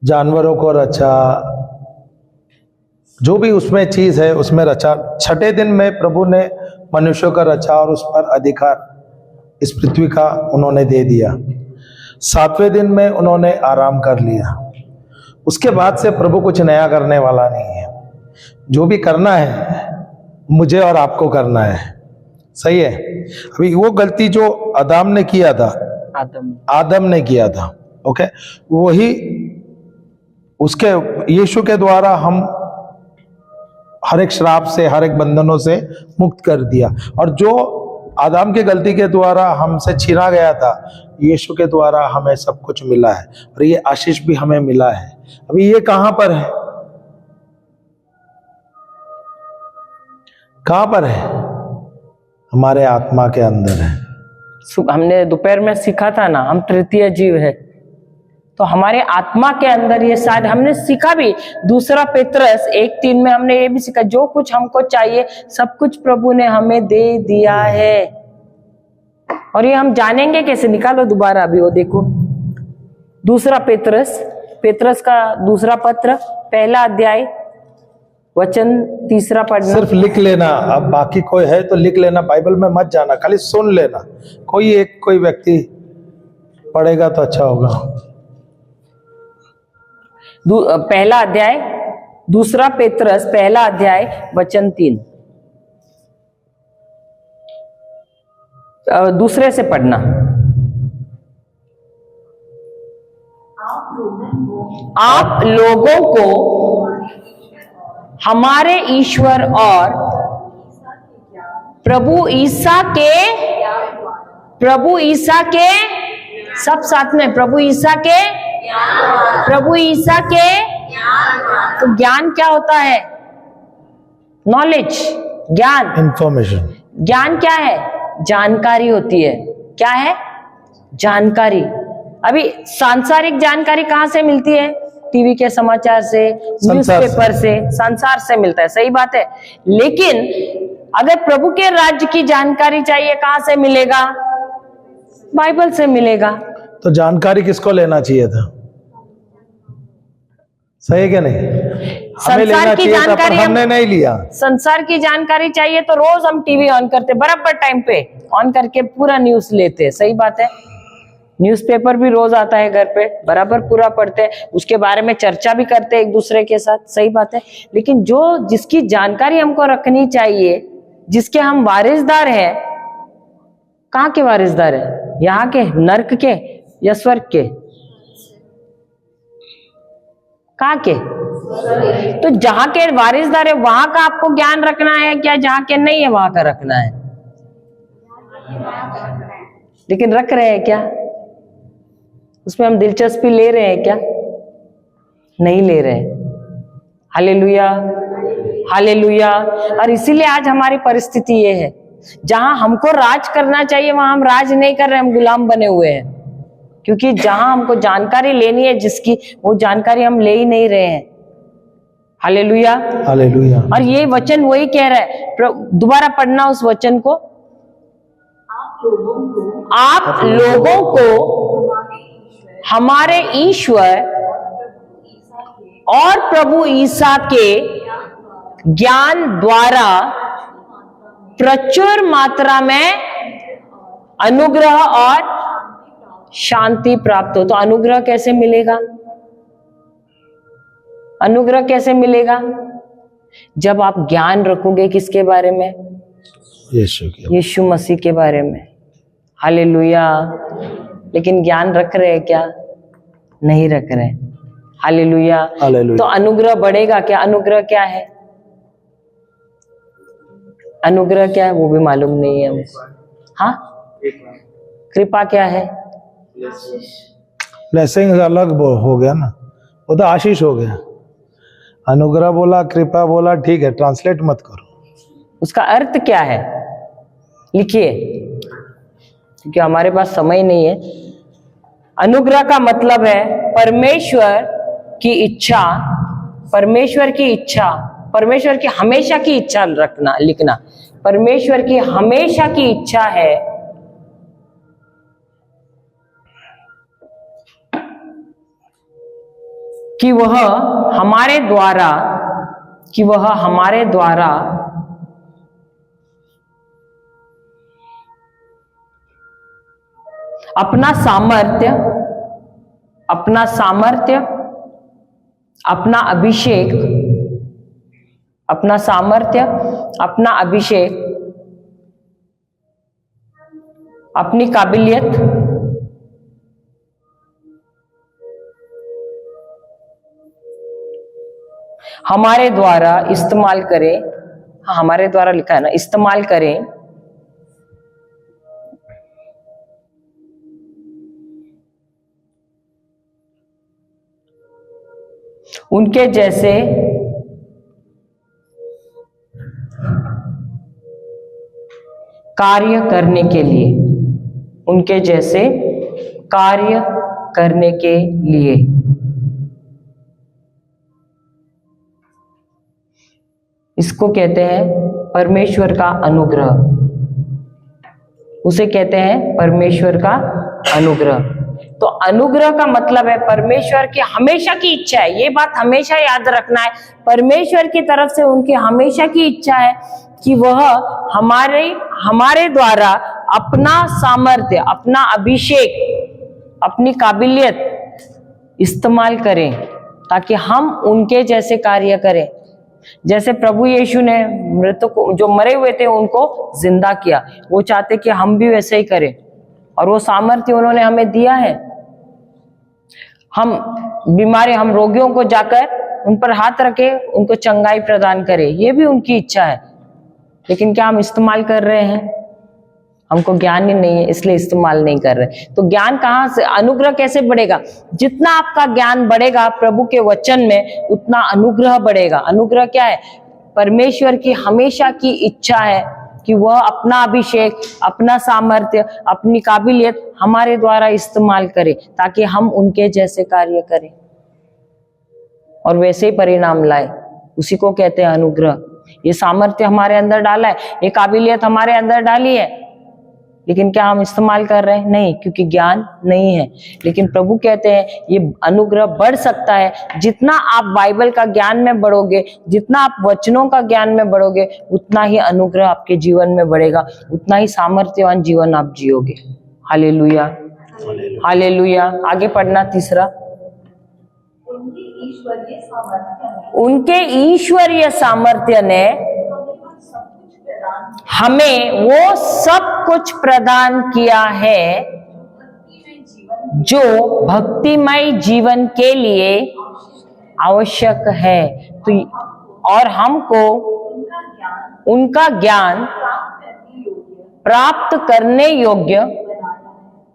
जानवरों को रचा, जो भी उसमें चीज है उसमें रचा। 6ठे दिन में प्रभु ने मनुष्यों का रचा और उस पर अधिकार इस पृथ्वी का उन्होंने दे दिया। 7वें दिन में उन्होंने आराम कर लिया। उसके बाद से प्रभु कुछ नया करने वाला नहीं है। जो भी करना है मुझे और आपको करना है। सही है। अभी वो गलती जो आदम ने किया था, आदम ने किया था, ओके, वही उसके यीशु के द्वारा हम हर एक श्राप से, हर एक बंधनों से मुक्त कर दिया। और जो आदम की गलती के द्वारा हमसे छीना गया था, यीशु के द्वारा हमें सब कुछ मिला है, और ये आशीष भी हमें मिला है। अभी ये कहां पर है, कहां पर है? हमारे आत्मा के अंदर है। हमने दोपहर में सीखा था ना, हम तृतीय जीव है, तो हमारे आत्मा के अंदर ये शायद हमने सीखा भी। 2 पेत्रस 1:3 में हमने ये भी सीखा, जो कुछ हमको चाहिए सब कुछ प्रभु ने हमें दे दिया है। और ये हम जानेंगे कैसे? निकालो दोबारा अभी वो देखो, 2 पेत्रस का 2 पत्र, 1 अध्याय, वचन 3 पढ़ना। सिर्फ लिख लेना। अब बाकी कोई है तो लिख लेना, बाइबल में मत जाना, खाली सुन लेना। कोई व्यक्ति पढ़ेगा तो अच्छा होगा। 1 अध्याय, 2 पेत्रस 1 अध्याय वचन 3, दूसरे से पढ़ना। आप लोगों को हमारे ईश्वर और प्रभु ईसा के सब साथ में, प्रभु ईसा के तो ज्ञान क्या होता है? नॉलेज, ज्ञान, इंफॉर्मेशन। ज्ञान क्या है? जानकारी होती है। क्या है? जानकारी। अभी सांसारिक जानकारी कहां से मिलती है? टीवी के समाचार से, न्यूज़पेपर से, संसार से मिलता है। सही बात है। लेकिन अगर प्रभु के राज्य की जानकारी चाहिए, कहां से मिलेगा? बाइबल से मिलेगा। तो जानकारी किसको लेना चाहिए था? सही है क्या नहीं? हमें लेना चाहिए था, पर हमने नहीं लिया। संसार की जानकारी चाहिए तो रोज हम टीवी ऑन करते, बराबर टाइम पे ऑन करके पूरा न्यूज लेते। सही बात है। न्यूज़पेपर भी रोज आता है घर पे, बराबर पूरा पढ़ते हैं, उसके बारे में चर्चा भी करते हैं एक दूसरे के साथ। सही बात है। लेकिन जिसकी जानकारी हमको रखनी चाहिए, जिसके हम वारिसदार हैं, कहाँ के वारिसदार है? यहाँ के, नर्क के या स्वर्ग के? कहाँ के? तो जहां के वारिसदार है वहां का आपको ज्ञान रखना है क्या? जहां के नहीं है वहां का रखना है? लेकिन रख रहे हैं क्या? उसमें हम दिलचस्पी ले रहे हैं क्या? नहीं ले रहे। Hallelujah, hallelujah. और इसीलिए आज हमारी परिस्थिति ये है, जहां हमको राज करना चाहिए वहां हम राज नहीं कर रहे, हम गुलाम बने हुए हैं। क्योंकि जहां हमको जानकारी लेनी है जिसकी, वो जानकारी हम ले ही नहीं रहे हैं। Hallelujah, hallelujah. और ये वचन वही कह रहा है। दोबारा पढ़ना उस वचन को। आप लोगों को हमारे ईश्वर और प्रभु ईसा के ज्ञान द्वारा प्रचुर मात्रा में अनुग्रह और शांति प्राप्त हो। तो अनुग्रह कैसे मिलेगा? अनुग्रह कैसे मिलेगा? जब आप ज्ञान रखोगे किसके बारे में? यीशु मसीह के बारे में। हालेलुया। लेकिन ज्ञान रख रहे हैं क्या? नहीं रख रहे। हालेलुया। तो अनुग्रह बढ़ेगा क्या? अनुग्रह क्या है? अनुग्रह क्या है वो भी मालूम नहीं है हमको। हाँ, कृपा क्या है? ब्लेसिंग अलग हो गया ना, वो तो आशीष हो गया। अनुग्रह बोला, कृपा बोला, ठीक है, ट्रांसलेट मत करो। उसका अर्थ क्या है लिखिए, क्योंकि हमारे पास समय नहीं है। अनुग्रह का मतलब है परमेश्वर की इच्छा, परमेश्वर की इच्छा, परमेश्वर की हमेशा की इच्छा रखना, लिखना। परमेश्वर की हमेशा की इच्छा है कि वह हमारे द्वारा अपना सामर्थ्य, अपना अभिषेक, अपनी काबिलियत, हमारे द्वारा इस्तेमाल करें। हाँ, हमारे द्वारा लिखा है ना, इस्तेमाल करें उनके जैसे कार्य करने के लिए, उनके जैसे कार्य करने के लिए। इसको कहते हैं परमेश्वर का अनुग्रह, उसे कहते हैं परमेश्वर का अनुग्रह। तो अनुग्रह का मतलब है परमेश्वर की हमेशा की इच्छा है। ये बात हमेशा याद रखना है। परमेश्वर की तरफ से उनकी हमेशा की इच्छा है कि वह हमारे द्वारा अपना सामर्थ्य, अपना अभिषेक, अपनी काबिलियत इस्तेमाल करें ताकि हम उनके जैसे कार्य करें। जैसे प्रभु यीशु ने मृतकों, जो मरे हुए थे, उनको जिंदा किया, वो चाहते कि हम भी वैसे ही करें, और वो सामर्थ्य उन्होंने हमें दिया है। हम रोगियों को जाकर उन पर हाथ रखे, उनको चंगाई प्रदान करें, ये भी उनकी इच्छा है। लेकिन क्या हम इस्तेमाल कर रहे हैं? हमको ज्ञान ही नहीं है, इसलिए इस्तेमाल नहीं कर रहे। तो ज्ञान कहाँ से, अनुग्रह कैसे बढ़ेगा? जितना आपका ज्ञान बढ़ेगा प्रभु के वचन में, उतना अनुग्रह बढ़ेगा। अनुग्रह क्या है? परमेश्वर की हमेशा की इच्छा है कि वह अपना अभिषेक, अपना सामर्थ्य, अपनी काबिलियत हमारे द्वारा इस्तेमाल करे ताकि हम उनके जैसे कार्य करें और वैसे ही परिणाम लाए। उसी को कहते हैं अनुग्रह। ये सामर्थ्य हमारे अंदर डाला है, ये काबिलियत हमारे अंदर डाली है, लेकिन क्या हम इस्तेमाल कर रहे हैं? नहीं, क्योंकि ज्ञान नहीं है। लेकिन प्रभु कहते हैं ये अनुग्रह बढ़ सकता है। जितना आप बाइबल का ज्ञान में बढ़ोगे, जितना आप वचनों का ज्ञान में बढ़ोगे, उतना ही अनुग्रह आपके जीवन में बढ़ेगा, उतना ही सामर्थ्यवान जीवन आप जियोगे। Hallelujah, hallelujah. आगे पढ़ना, तीसरा। उनके ईश्वरीय सामर्थ्य ने हमें वो सब कुछ प्रदान किया है जो भक्तिमय जीवन के लिए आवश्यक है। तो और हमको उनका ज्ञान प्राप्त करने योग्य,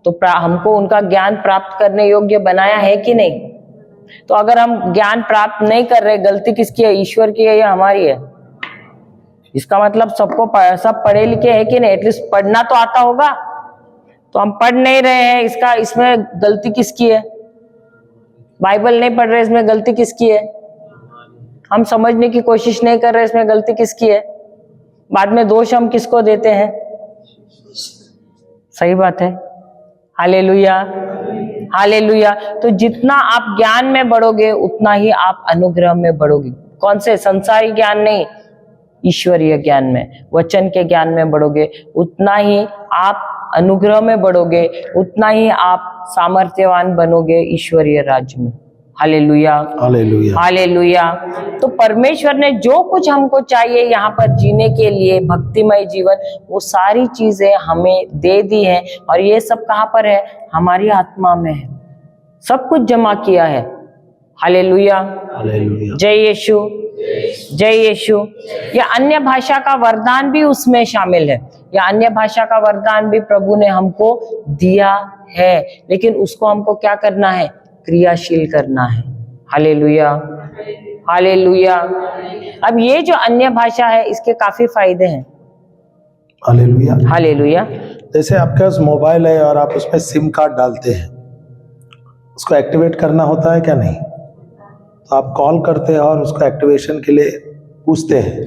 तो हमको उनका ज्ञान प्राप्त करने योग्य बनाया है कि नहीं? तो अगर हम ज्ञान प्राप्त नहीं कर रहे, गलती किसकी है? ईश्वर की है या हमारी है? इसका मतलब सबको सब पढ़े लिखे है कि नहीं? एटलीस्ट पढ़ना तो आता होगा। तो हम पढ़ नहीं रहे हैं, इसमें गलती किसकी है? बाइबल नहीं पढ़ रहे, इसमें गलती किसकी है? हम समझने की कोशिश नहीं कर रहे, इसमें गलती किसकी है? बाद में दोष हम किसको देते हैं? सही बात है। Hallelujah, hallelujah. तो जितना आप ज्ञान में बढ़ोगे उतना ही आप अनुग्रह में बढ़ोगे। कौन से? संसारी ज्ञान नहीं, ईश्वरीय ज्ञान में, वचन के ज्ञान में बढ़ोगे, उतना ही आप अनुग्रह में बढ़ोगे, उतना ही आप सामर्थ्यवान बनोगे ईश्वरीय राज्य में। Hallelujah, hallelujah, hallelujah. तो परमेश्वर ने जो कुछ हमको चाहिए यहाँ पर जीने के लिए, भक्तिमय जीवन, वो सारी चीजें हमें दे दी है। और ये सब कहाँ पर है? हमारी आत्मा में है, सब कुछ जमा किया है। Hallelujah, hallelujah. जय यीशु, जय यीशु। या अन्य भाषा का वरदान भी उसमें शामिल है, या अन्य भाषा का वरदान भी प्रभु ने हमको दिया है, लेकिन उसको हमको क्या करना है? क्रियाशील करना है। Hallelujah, hallelujah. अब ये जो अन्य भाषा है, इसके काफी फायदे हैं। Hallelujah, hallelujah. जैसे आपके पास मोबाइल है और आप उसमें सिम कार्ड डालते हैं, उसको एक्टिवेट करना होता है क्या? नहीं। तो आप कॉल करते हैं और उसको एक्टिवेशन के लिए पूछते हैं,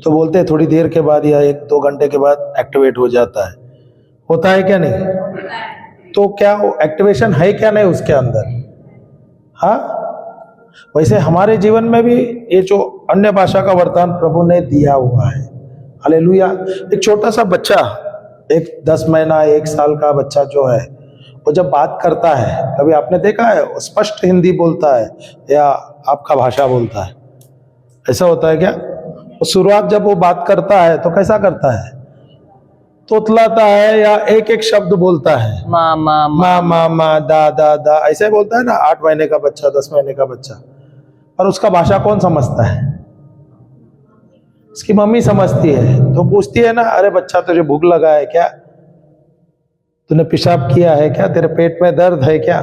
तो बोलते हैं थोड़ी देर के बाद या 1-2 घंटे के बाद एक्टिवेट हो जाता है। होता है क्या? नहीं। तो क्या वो एक्टिवेशन है क्या? नहीं उसके अंदर। हाँ, वैसे हमारे जीवन में भी ये जो अन्य भाषा का वरदान प्रभु ने दिया हुआ है। हालेलुया। एक छोटा सा बच्चा, एक 10 महीना 1 साल का बच्चा जो है, वो जब बात करता है, कभी आपने देखा है वो स्पष्ट हिंदी बोलता है या आपका भाषा बोलता है? ऐसा होता है क्या? वो शुरुआत जब वो बात करता है तो कैसा करता है? तोतलाता है या एक एक शब्द बोलता है? माँ माँ माँ माँ माँ, दा दा दा, ऐसे बोलता है ना। 8 महीने का बच्चा, 10 महीने का बच्चा। पर उसका भाषा कौन समझता है? उसकी मम्मी समझती है। तो पूछती है ना, अरे बच्चा तुझे भूख लगा है क्या? तूने पेशाब किया है क्या? तेरे पेट में दर्द है क्या?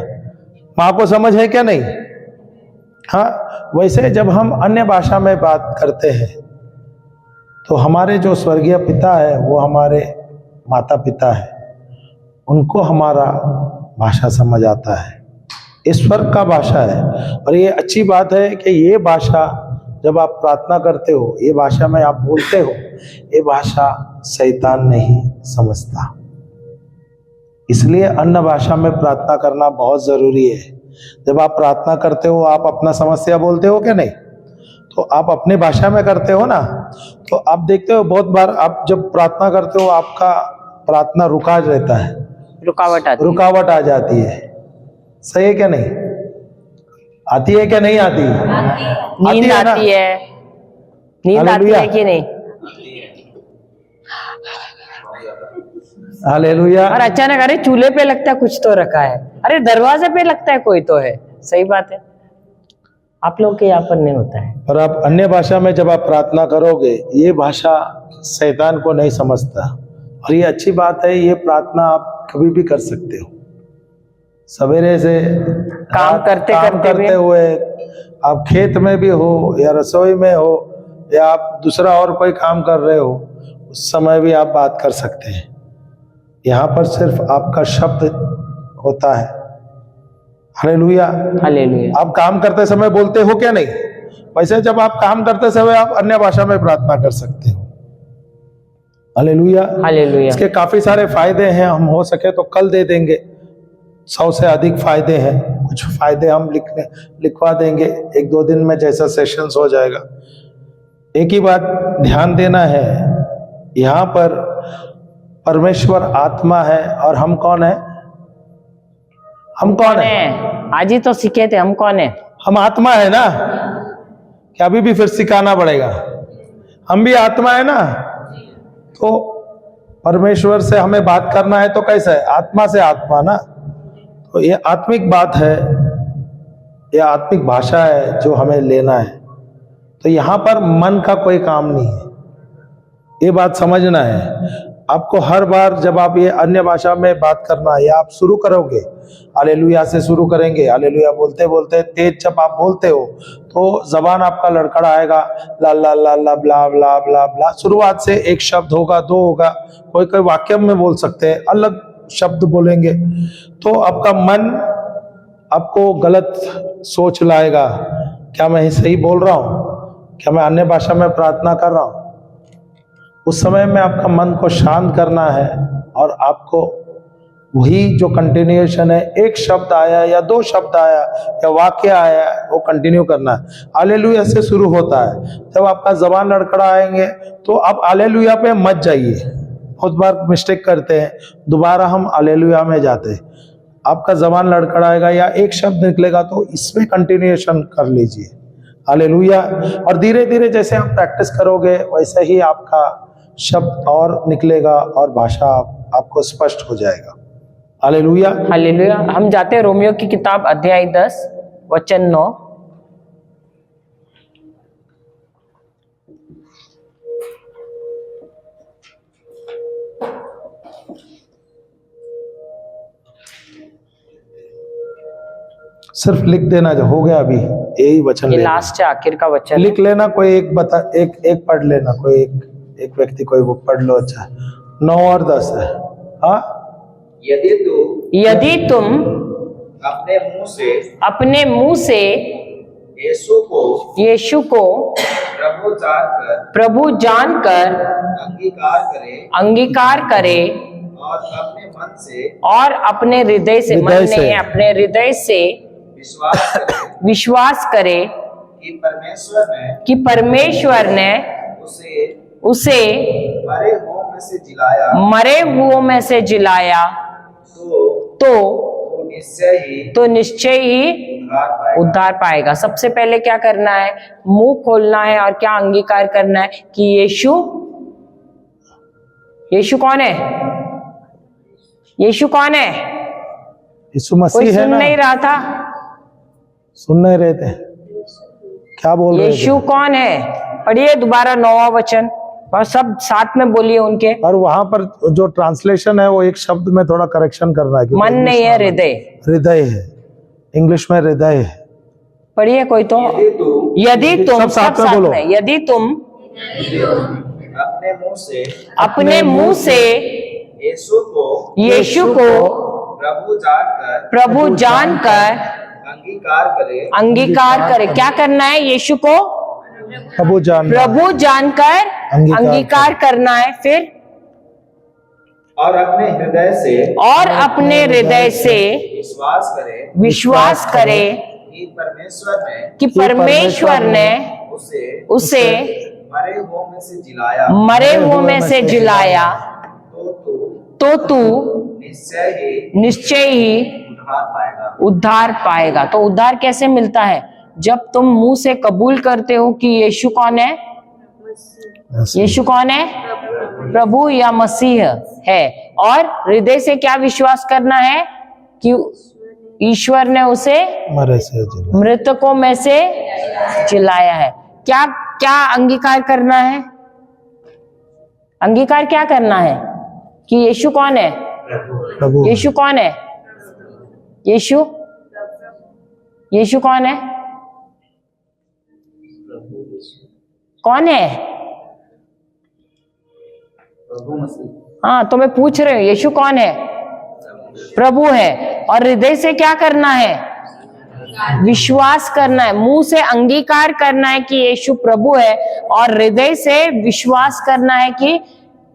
माँ को समझ है क्या? नहीं। हाँ, वैसे जब हम अन्य भाषा में बात करते हैं तो हमारे जो स्वर्गीय पिता है, वो हमारे माता पिता है, उनको हमारा भाषा समझ आता है। ईश्वर का भाषा है। और ये अच्छी बात है कि ये भाषा जब आप प्रार्थना करते हो, ये भाषा में आप बोलते हो, ये भाषा शैतान नहीं समझता। इसलिए अन्य भाषा में प्रार्थना करना बहुत जरूरी है। जब आप प्रार्थना करते हो, आप अपना समस्या बोलते हो क्या? नहीं। तो आप अपने भाषा में करते हो ना, तो आप देखते हो बहुत बार आप जब प्रार्थना करते हो, आपका प्रार्थना रुका रहता है, रुकावट आ जाती है। सही है क्या? नहीं आती है क्या? नहीं आती? नींद आती है, नींद आती है कि नहीं? हालेलुया। और अचानक अरे चूल्हे पे लगता है कुछ तो रखा है, अरे दरवाजे पे लगता है कोई तो है। सही बात है, आप लोग के यहाँ पर नहीं होता है। और आप अन्य भाषा में जब आप प्रार्थना करोगे, ये भाषा शैतान को नहीं समझता। और ये अच्छी बात है, ये प्रार्थना आप कभी भी कर सकते हो। सवेरे से काम करते हुए, आप खेत में भी हो या रसोई में हो या आप दूसरा और कोई काम कर रहे हो, उस समय भी आप बात कर सकते हैं। यहाँ पर सिर्फ आपका शब्द होता है। Hallelujah, hallelujah. आप काम करते समय बोलते हो क्या? नहीं। वैसे जब आप काम करते समय आप अन्य भाषा में प्रार्थना कर सकते हो। Hallelujah, hallelujah. इसके काफी सारे फायदे हैं, हम हो सके तो कल दे देंगे। 100 से अधिक फायदे हैं। कुछ फायदे हम लिखवा देंगे 1-2 दिन में, जैसा सेशंस हो जाएगा। एक ही बात ध्यान देना है, यहाँ पर परमेश्वर आत्मा है और हम कौन है? हम कौन है? आज ही तो सीखे थे, हम कौन है? हम आत्मा है ना। क्या अभी भी फिर सिखाना पड़ेगा? हम भी आत्मा है ना। तो परमेश्वर से हमें बात करना है तो कैसे है? आत्मा से आत्मा ना। तो ये आत्मिक बात है, ये आत्मिक भाषा है जो हमें लेना है। तो यहाँ पर मन का कोई काम नहीं है, ये बात समझना है। आपको हर बार जब आप ये अन्य भाषा में बात करना या आप शुरू करोगे, हालेलुया से शुरू करेंगे, हालेलुया बोलते बोलते तेज जब आप बोलते हो तो जबान आपका लड़खड़ाएगा, ला ला ला ला ब्ला ब्ला ब्ला ब्ला। शुरुआत से एक शब्द होगा, दो होगा, कोई कोई वाक्य में बोल सकते हैं, अलग शब्द बोलेंगे तो आपका मन आपको गलत सोच लाएगा, क्या मैं सही बोल रहा हूँ, क्या मैं अन्य भाषा में प्रार्थना कर रहा हूँ। उस समय में आपका मन को शांत करना है और आपको वही जो कंटिन्यूएशन है, एक शब्द आया या दो शब्द आया या वाक्य आया वो कंटिन्यू करना है। हालेलुया से शुरू होता है। जब आपका जबान लड़खड़ाएंगे तो आप हालेलुया पे मत जाइए, बहुत बार मिस्टेक करते हैं, दोबारा हम हालेलुया में जाते हैं। आपका जबान लड़खड़ाएगा या एक शब्द निकलेगा तो इसमें कंटिन्यूएशन कर लीजिए, हालेलुया। और धीरे धीरे जैसे आप प्रैक्टिस करोगे वैसे ही आपका शब्द और निकलेगा और भाषा आपको स्पष्ट हो जाएगा। Hallelujah hallelujah. हम जाते हैं रोमियो की किताब अध्याय 10 वचन 9। सिर्फ लिख देना, जो हो गया अभी यही वचन ये लेना। लास्ट है, आखिर का वचन है। लिख लेना, कोई एक बता, एक पढ़ लेना, कोई एक व्यक्ति कोई वो पढ़ लो। अच्छा 9 और 10 है। हाँ, यदि तुम अपने मुंह से यीशु को प्रभु जानकर अंगीकार करे और अपने हृदय से, मन नहीं है, अपने हृदय से विश्वास करे कि परमेश्वर ने उसे मरे हुओं में से जिलाया तो निश्चय ही उद्धार पाएगा। सबसे पहले क्या करना है? मुंह खोलना है और क्या अंगीकार करना है कि यीशु कौन है? यीशु कौन है? यीशु मसीह कोई है सुन ना? नहीं रहा था, सुन नहीं रहे थे, क्या बोल रहे थे? यीशु कौन है? पढ़िए दोबारा 9वां वचन और सब साथ में बोलिए उनके। और वहां पर जो ट्रांसलेशन है वो एक शब्द में थोड़ा करेक्शन करना है, क्योंकि मन नहीं है, हृदय। हृदय है, इंग्लिश में हृदय है। पढ़िए कोई तो। यदि तुम, सब साथ में बोलो। यदि तुम अपने मुंह से यीशु को प्रभु जानकर अंगीकार करे। क्या करना है? यीशु को प्रभु जानकर अंगीकार करना है। फिर और अपने हृदय से विश्वास करे कि परमेश्वर ने उसे मरे हुओं में से जिलाया तो तू निश्चय ही उद्धार पाएगा। तो उद्धार कैसे मिलता है? जब तुम मुंह से कबूल करते हो कि यीशु कौन है? यीशु कौन है? प्रभु या मसीह है। और हृदय से क्या विश्वास करना है कि ईश्वर ने उसे मृतकों में से जिलाया है। क्या क्या अंगीकार करना है? अंगीकार क्या करना है कि यीशु कौन है? यीशु कौन है? यीशु कौन है? कौन है? हाँ, तो मैं पूछ रही हूँ, यीशु कौन है? प्रभु है। और हृदय से क्या करना है? विश्वास करना है। मुंह से अंगीकार करना है कि यीशु प्रभु है और हृदय से विश्वास करना है कि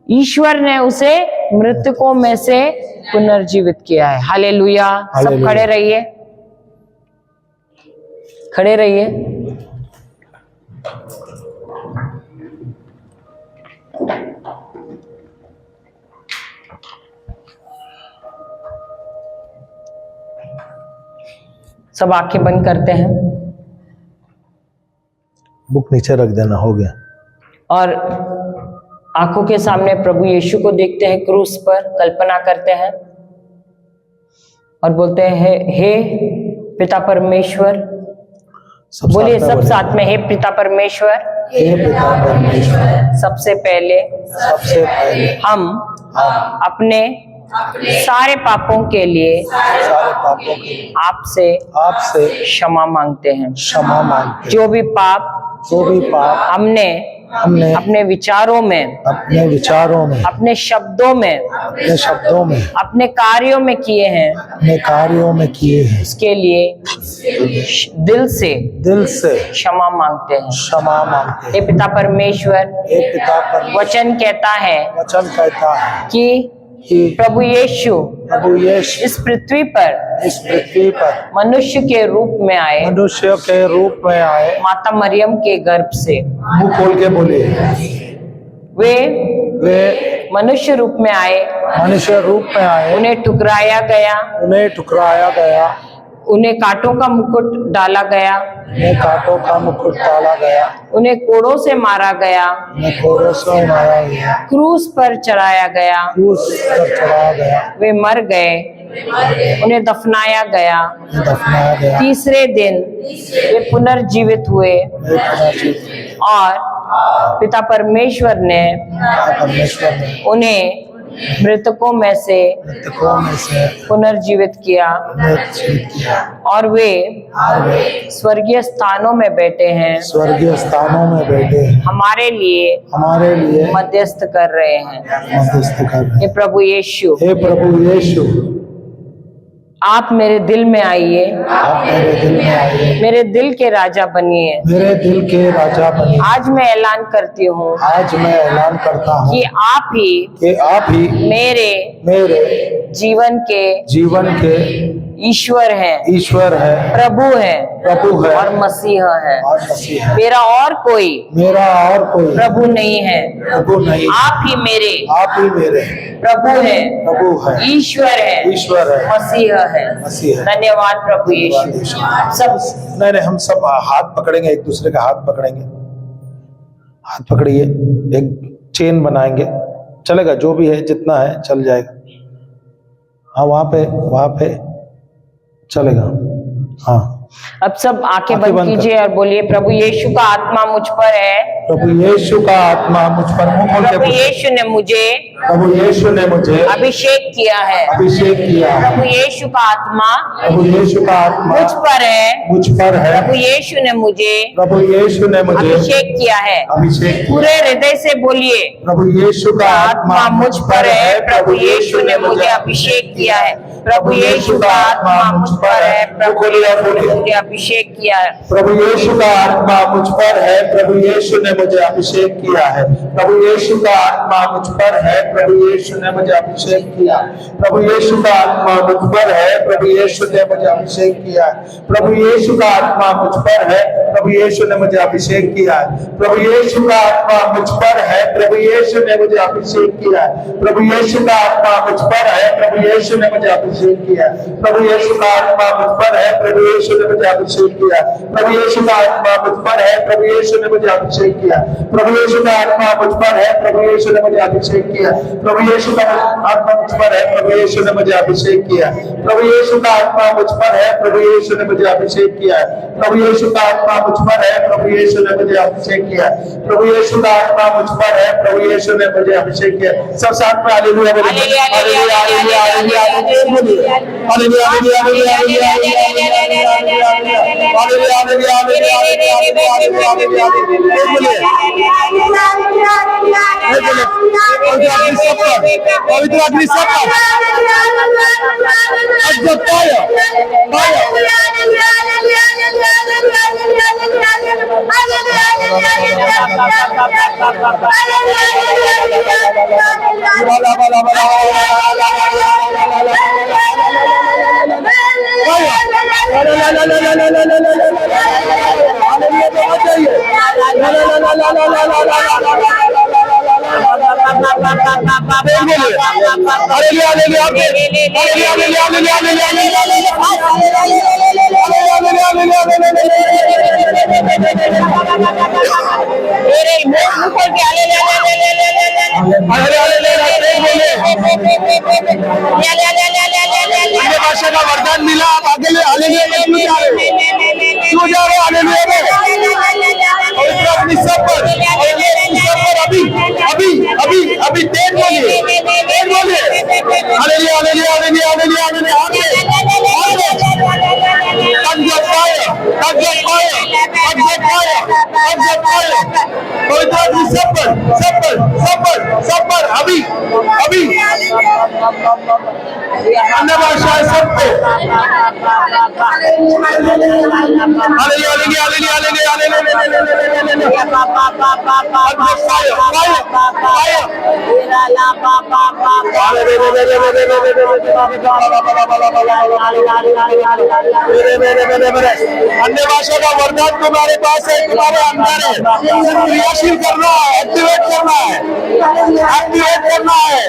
ईश्वर ने उसे मृतकों में से पुनर्जीवित किया है। हालेलुया। सब खड़े रहिए, खड़े रहिए। सब आंखें बंद करते हैं। बुक नीचे रख देना, हो गया। और आंखों के सामने प्रभु यीशु को देखते हैं, क्रूस पर कल्पना करते हैं और बोलते हैं, हे पिता परमेश्वर। बोलिए सब साथ में, हे पिता परमेश्वर। हे पिता परमेश्वर, सबसे पहले सबसे पहले हम अपने सारे पापों के लिए सारे पापों के लिए आपसे क्षमा मांगते हैं। क्षमा मांगते हैं। जो भी पाप हमने अपने विचारों में, अपने शब्दों में, अपने कार्यों में किए हैं, उसके लिए दिल से क्षमा मांगते हैं। हे पिता परमेश्वर, वचन कहता है कि प्रभु यीशु इस पृथ्वी पर मनुष्य के रूप में आए, माता मरियम के गर्भ से। मुंह खोल के बोले, वे मनुष्य रूप में आए, उन्हें ठुकराया गया, उन्हें कांटों का मुकुट डाला गया, उन्हें कोड़ों से मारा गया, क्रूस पर चढ़ाया गया, वे मर गए, उन्हें दफनाया गया, तीसरे दिन वे पुनर्जीवित हुए और पिता परमेश्वर ने उन्हें मृतकों में से पुनर्जीवित किया और वे स्वर्गीय स्थानों में बैठे हैं, हमारे लिए मध्यस्थ कर रहे हैं। हे प्रभु यीशु, आप मेरे दिल में आइए, मेरे दिल के राजा बनिए। आज मैं ऐलान करती हूँ कि आप ही मेरे जीवन के ईश्वर है, प्रभु है और मसीह है। मेरा और कोई प्रभु नहीं है। आप ही मेरे प्रभु है, ईश्वर है, मसीह है। धन्यवाद प्रभु यीशु। सब नहीं, हम सब हाथ पकड़ेंगे, एक दूसरे का हाथ पकड़ेंगे। हाथ पकड़िए, एक चेन बनाएंगे, चलेगा, जो भी है जितना है चल जाएगा। हाँ, वहां पे चलेगा। हाँ, अब सब आंखें बंद कीजिए और बोलिए, प्रभु यीशु का आत्मा मुझ पर है, प्रभु यीशु का आत्मा मुझ पर। प्रभु यीशु ने मुझे अभिषेक किया है। प्रभु यीशु का आत्मा मुझ पर है। प्रभु यीशु ने मुझे अभिषेक किया है। पूरे हृदय से बोलिए, प्रभु यीशु का आत्मा मुझ पर है, प्रभु यीशु ने मुझे अभिषेक किया है। प्रभु यीशु का आत्मा मुझ पर है, प्रभु यीशु ने मुझे अभिषेक किया है। प्रभु यीशु का आत्मा मुझ पर है, प्रभु यीशु ने मुझे अभिषेक किया है। प्रभु यीशु का आत्मा मुझ पर है, प्रभु यीशु ने मुझे अभिषेक किया। प्रभु यीशु का आत्मा मुझ पर है, प्रभु यीशु ने मुझे अभिषेक किया। प्रभु यीशु का आत्मा मुझ पर है, प्रभु यीशु ने मुझे अभिषेक किया। प्रभु यीशु का आत्मा मुझ पर है, प्रभु यीशु ने मुझे अभिषेक किया। प्रभु यीशु का आत्मा मुझ पर है, प्रभु यीशु ने मुझे अभिषेक किया। प्रभु यीशु का आत्मा मुझ पर है, प्रभु यीशु ने मुझे अभिषेक किया। प्रभु यीशु का आत्मा मुझ पर है, प्रभु यीशु ने मुझे अभिषेक किया। प्रभु यीशु का आत्मा मुझ पर है, प्रभु यीशु ने मुझे अभिषेक किया। प्रभु यीशु का आत्मा मुझ पर है, प्रभु यीशु ने मुझे अभिषेक किया। प्रभु यीशु का आत्मा मुझ पर है, प्रभु यीशु ने मुझे अभिषेक किया। प्रभु यीशु का आत्मा मुझ पर है, प्रभु यीशु ने मुझे अभिषेक किया। प्रभु यीशु का आत्मा मुझ पर है, प्रभु यीशु ने मुझे अभिषेक किया। सब साथ में हालेलुया बोलिए, hallelujah, hallelujah, hallelujah, hallelujah, hallelujah, hallelujah, पवित्र अग्नि सब भाषा का वरदान मिला, आप आगे ले हालेलुया क्यों जा रहे हो? हालेलुया पवित्र अग्नि सब पर अभी अभी अभी अभी अभी तेज बोलिए, hallelujah, hallelujah, hallelujah, hallelujah. Touch the fire, touch the fire, touch the fire, touch the fire. पवित्र आत्मा सब पर अभी अन्य भाषाएं सब पे हालेलुया हालेलुया हालेलुया हालेलुया अन्य भाषा का वरदान तुम्हारे पास है, तुम्हारे अंदर है, क्रियाशील करना है, एक्टिवेट करना है, एक्टिवेट करना है।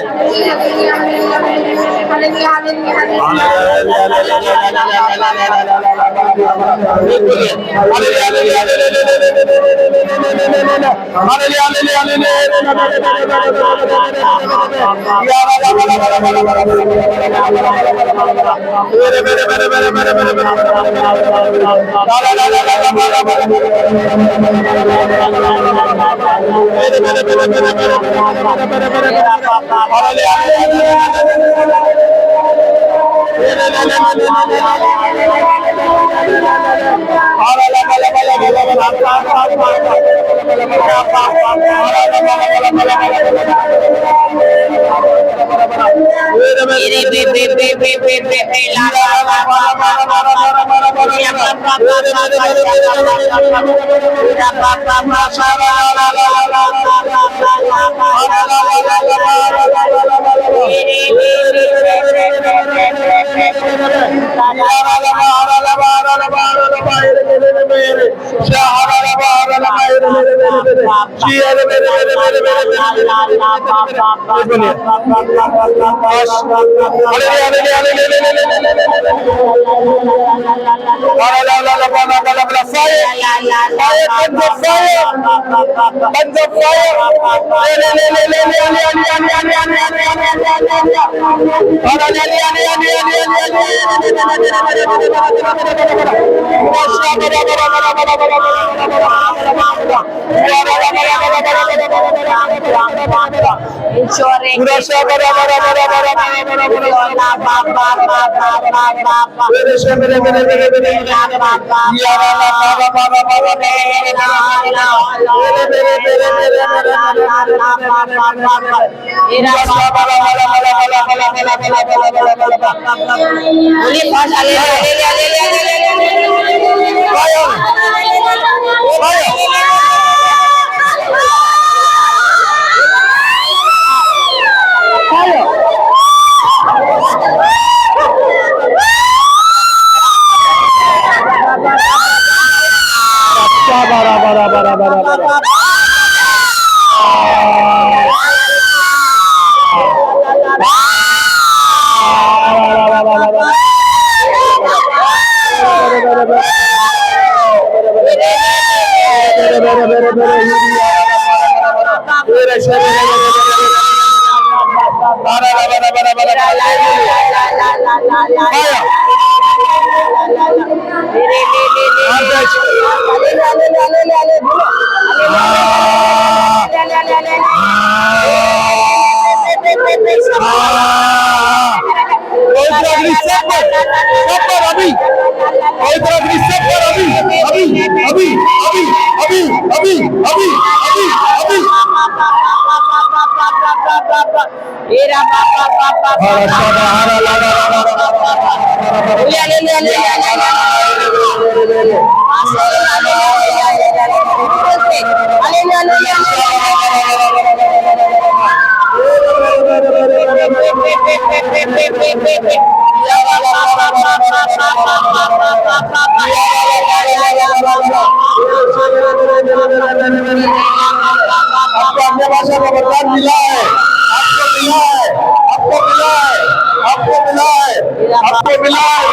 आपको अन्य भाषा का वरदान मिला है, आपको मिला है, आपको